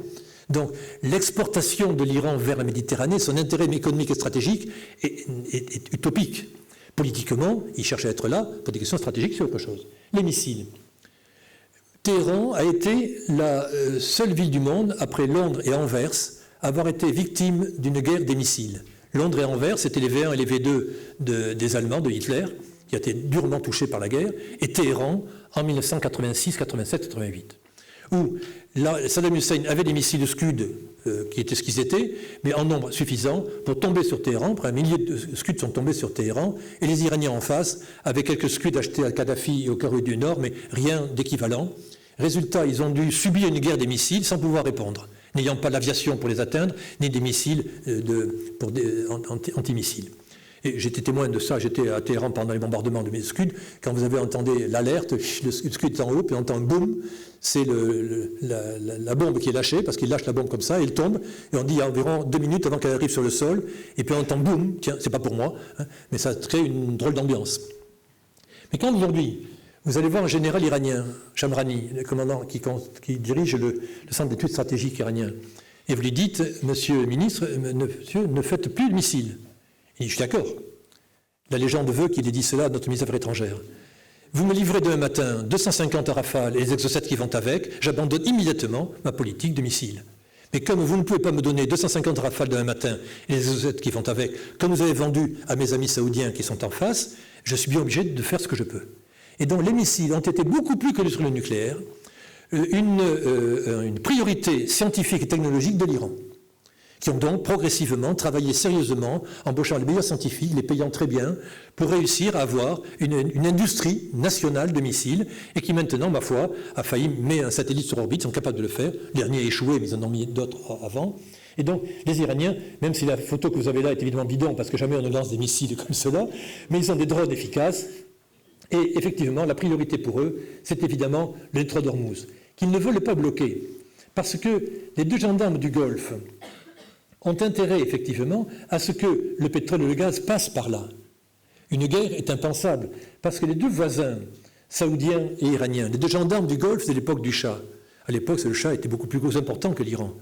Donc l'exportation de l'Iran vers la Méditerranée, son intérêt économique et stratégique est utopique. Politiquement, il cherche à être là, pour des questions stratégiques, c'est autre chose. Les missiles. Téhéran a été la seule ville du monde, après Londres et Anvers, à avoir été victime d'une guerre des missiles. Londres et Anvers, c'était les V1 et les V2 des Allemands, de Hitler, qui a été durement touchés par la guerre, et Téhéran en 1986, 87, 88. Où Saddam Hussein avait des missiles Scud qui étaient ce qu'ils étaient, mais en nombre suffisant pour tomber sur Téhéran. Près un millier de Scud sont tombés sur Téhéran, et les Iraniens en face avaient quelques Scud achetés à Kadhafi et au Corée du Nord, mais rien d'équivalent. Résultat, ils ont dû subir une guerre des missiles sans pouvoir répondre, n'ayant pas l'aviation pour les atteindre, ni des missiles antimissiles. Et j'étais témoin de ça, j'étais à Téhéran pendant les bombardements de mes Scud. Quand vous avez entendu l'alerte, le Scud est en haut, puis on entend boum, c'est la bombe qui est lâchée, parce qu'il lâche la bombe comme ça, et il tombe, et on dit il y a environ 2 minutes avant qu'elle arrive sur le sol, et puis on entend boum, tiens, c'est pas pour moi, hein, mais ça crée une drôle d'ambiance. Mais quand aujourd'hui, vous allez voir un général iranien, Shamrani, le commandant qui dirige le centre d'études stratégiques iranien, et vous lui dites, monsieur le ministre, monsieur, ne faites plus de missiles. Il dit, je suis d'accord. La légende veut qu'il ait dit cela à notre ministre des Affaires étrangères. Vous me livrez demain matin 250 Rafales et les Exocet qui vont avec, j'abandonne immédiatement ma politique de missiles. Mais comme vous ne pouvez pas me donner 250 Rafales demain matin et les Exocet qui vont avec, comme vous avez vendu à mes amis saoudiens qui sont en face, je suis bien obligé de faire ce que je peux. Et donc les missiles ont été beaucoup plus que sur le nucléaire, une priorité scientifique et technologique de l'Iran, qui ont donc progressivement travaillé sérieusement, embauchant les meilleurs scientifiques, les payant très bien, pour réussir à avoir une industrie nationale de missiles, et qui maintenant, ma foi, a failli mettre un satellite sur orbite, sont capables de le faire. Le dernier a échoué, mais ils en ont mis d'autres avant. Et donc, les Iraniens, même si la photo que vous avez là est évidemment bidon, parce que jamais on ne lance des missiles comme cela, mais ils ont des drones efficaces, et effectivement, la priorité pour eux, c'est évidemment le détroit d'Ormuz, qu'ils ne veulent pas bloquer, parce que les deux gendarmes du Golfe ont intérêt, effectivement, à ce que le pétrole et le gaz passent par là. Une guerre est impensable, parce que les deux voisins, saoudiens et iraniens, les deux gendarmes du Golfe, c'est l'époque du Shah. À l'époque, le Shah était beaucoup plus important que l'Iran.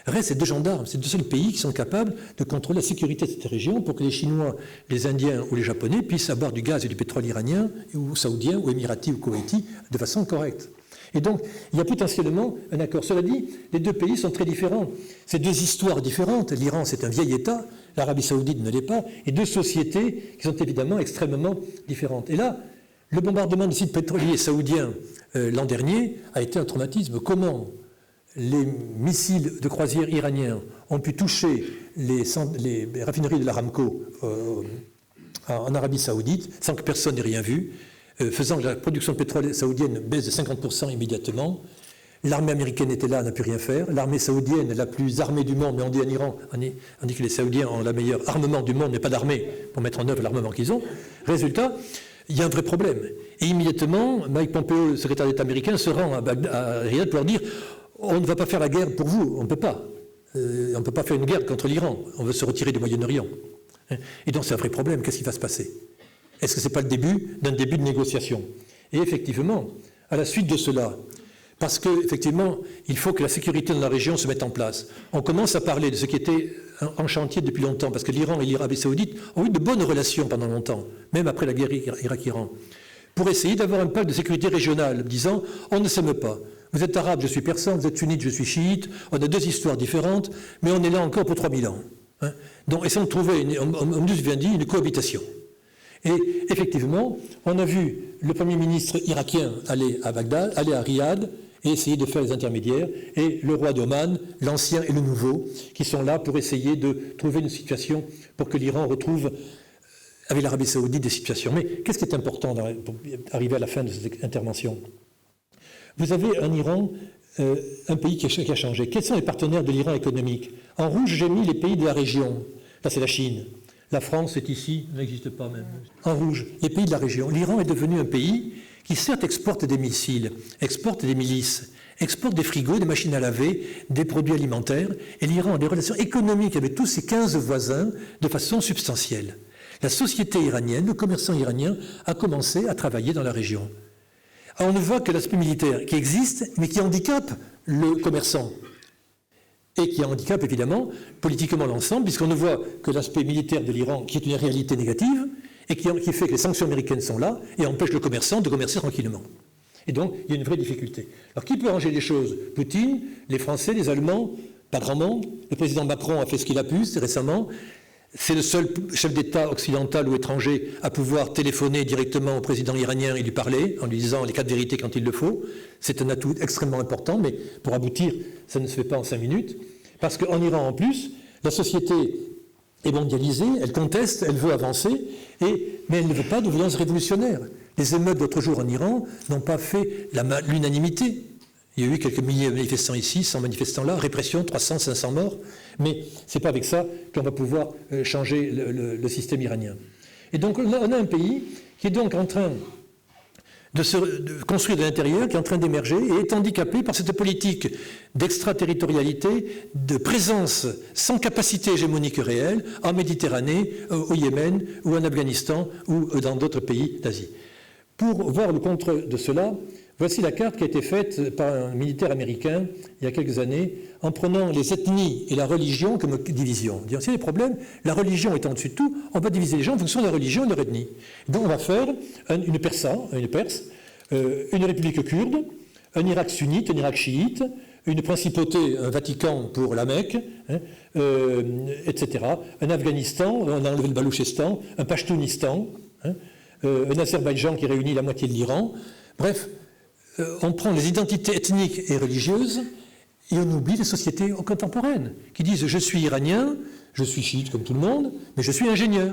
Restent ces deux gendarmes, ces deux seuls pays qui sont capables de contrôler la sécurité de cette région pour que les Chinois, les Indiens ou les Japonais puissent avoir du gaz et du pétrole iranien, ou saoudien, ou émirati, ou koweïti, de façon correcte. Et donc, il y a potentiellement un accord. Cela dit, les deux pays sont très différents. C'est deux histoires différentes. L'Iran, c'est un vieil État, l'Arabie saoudite ne l'est pas, et deux sociétés qui sont évidemment extrêmement différentes. Et là, le bombardement de sites pétroliers saoudiens l'an dernier a été un traumatisme. Comment les missiles de croisière iraniens ont pu toucher les raffineries de l'Aramco en Arabie saoudite sans que personne n'ait rien vu, faisant que la production de pétrole saoudienne baisse de 50% immédiatement. L'armée américaine était là, n'a pu rien faire. L'armée saoudienne, la plus armée du monde, mais on dit en Iran, on dit que les Saoudiens ont le meilleur armement du monde, mais pas d'armée pour mettre en œuvre l'armement qu'ils ont. Résultat, il y a un vrai problème. Et immédiatement, Mike Pompeo, le secrétaire d'État américain, se rend à Riyad pour leur dire on ne va pas faire la guerre pour vous, on ne peut pas. On ne peut pas faire une guerre contre l'Iran, on veut se retirer du Moyen-Orient. Et donc c'est un vrai problème, qu'est-ce qui va se passer ? Est-ce que ce n'est pas le début d'un début de négociation ? Et effectivement, à la suite de cela. Parce qu'effectivement, il faut que la sécurité dans la région se mette en place. On commence à parler de ce qui était en chantier depuis longtemps, parce que l'Iran et l'Arabie saoudite ont eu de bonnes relations pendant longtemps, même après la guerre Irak-Iran, pour essayer d'avoir un pacte de sécurité régionale, disant on ne s'aime pas. Vous êtes arabe, je suis persan, vous êtes sunnite, je suis chiite, on a deux histoires différentes, mais on est là encore pour 3000 ans. Hein. Donc, essayons de trouver, on nous vient dit, une cohabitation. Et effectivement, on a vu le Premier ministre irakien aller à Bagdad, aller à Riyad, et essayer de faire les intermédiaires, et le roi d'Oman, l'ancien et le nouveau, qui sont là pour essayer de trouver une situation pour que l'Iran retrouve, avec l'Arabie saoudite, des situations. Mais qu'est-ce qui est important pour arriver à la fin de cette intervention? Vous avez un Iran, un pays qui a changé. Quels sont les partenaires de l'Iran économique? En rouge, j'ai mis les pays de la région. Là, c'est la Chine. La France est ici, n'existe pas même. En rouge, les pays de la région. L'Iran est devenu un pays qui certes exporte des missiles, exporte des milices, exporte des frigos, des machines à laver, des produits alimentaires, et l'Iran a des relations économiques avec tous ses 15 voisins de façon substantielle. La société iranienne, le commerçant iranien, a commencé à travailler dans la région. Alors on ne voit que l'aspect militaire qui existe, mais qui handicape le commerçant. Et qui handicape évidemment politiquement l'ensemble, puisqu'on ne voit que l'aspect militaire de l'Iran, qui est une réalité négative, et qui fait que les sanctions américaines sont là et empêchent le commerçant de commercer tranquillement. Et donc, il y a une vraie difficulté. Alors, qui peut arranger les choses? Poutine, les Français, les Allemands, pas grand monde. Le président Macron a fait ce qu'il a pu récemment. C'est le seul chef d'État occidental ou étranger à pouvoir téléphoner directement au président iranien et lui parler, en lui disant les 4 vérités quand il le faut. C'est un atout extrêmement important, mais pour aboutir, ça ne se fait pas en 5 minutes. Parce qu'en Iran, en plus, la société est mondialisée, elle conteste, elle veut avancer, mais elle ne veut pas de violence révolutionnaire. Les émeutes d'autre jour en Iran n'ont pas fait l'unanimité. Il y a eu quelques milliers de manifestants ici, 100 manifestants là, répression, 300, 500 morts, mais ce n'est pas avec ça qu'on va pouvoir changer le système iranien. Et donc on a un pays qui est donc en train de construire de l'intérieur, qui est en train d'émerger et est handicapé par cette politique d'extraterritorialité, de présence sans capacité hégémonique réelle en Méditerranée, au Yémen ou en Afghanistan ou dans d'autres pays d'Asie. Pour voir le contre de cela, voici la carte qui a été faite par un militaire américain il y a quelques années en prenant les ethnies et la religion comme division. S'il y a des problèmes, la religion étant au-dessus de tout, on va diviser les gens en fonction de la religion et de leur ethnie. Donc on va faire une Perse, une république kurde, un Irak sunnite, un Irak chiite, une principauté, un Vatican pour la Mecque, etc. Un Afghanistan, on a enlevé le Baloutchistan, un Pashtounistan, un Azerbaïdjan qui réunit la moitié de l'Iran. Bref, on prend les identités ethniques et religieuses et on oublie les sociétés contemporaines qui disent « je suis iranien, je suis chiite comme tout le monde, mais je suis ingénieur ».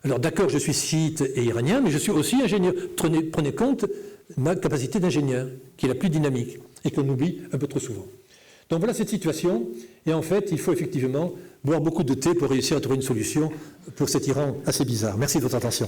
Alors d'accord, je suis chiite et iranien, mais je suis aussi ingénieur. Prenez compte de ma capacité d'ingénieur, qui est la plus dynamique et qu'on oublie un peu trop souvent. Donc voilà cette situation, et en fait, il faut effectivement boire beaucoup de thé pour réussir à trouver une solution pour cet Iran assez bizarre. Merci de votre attention.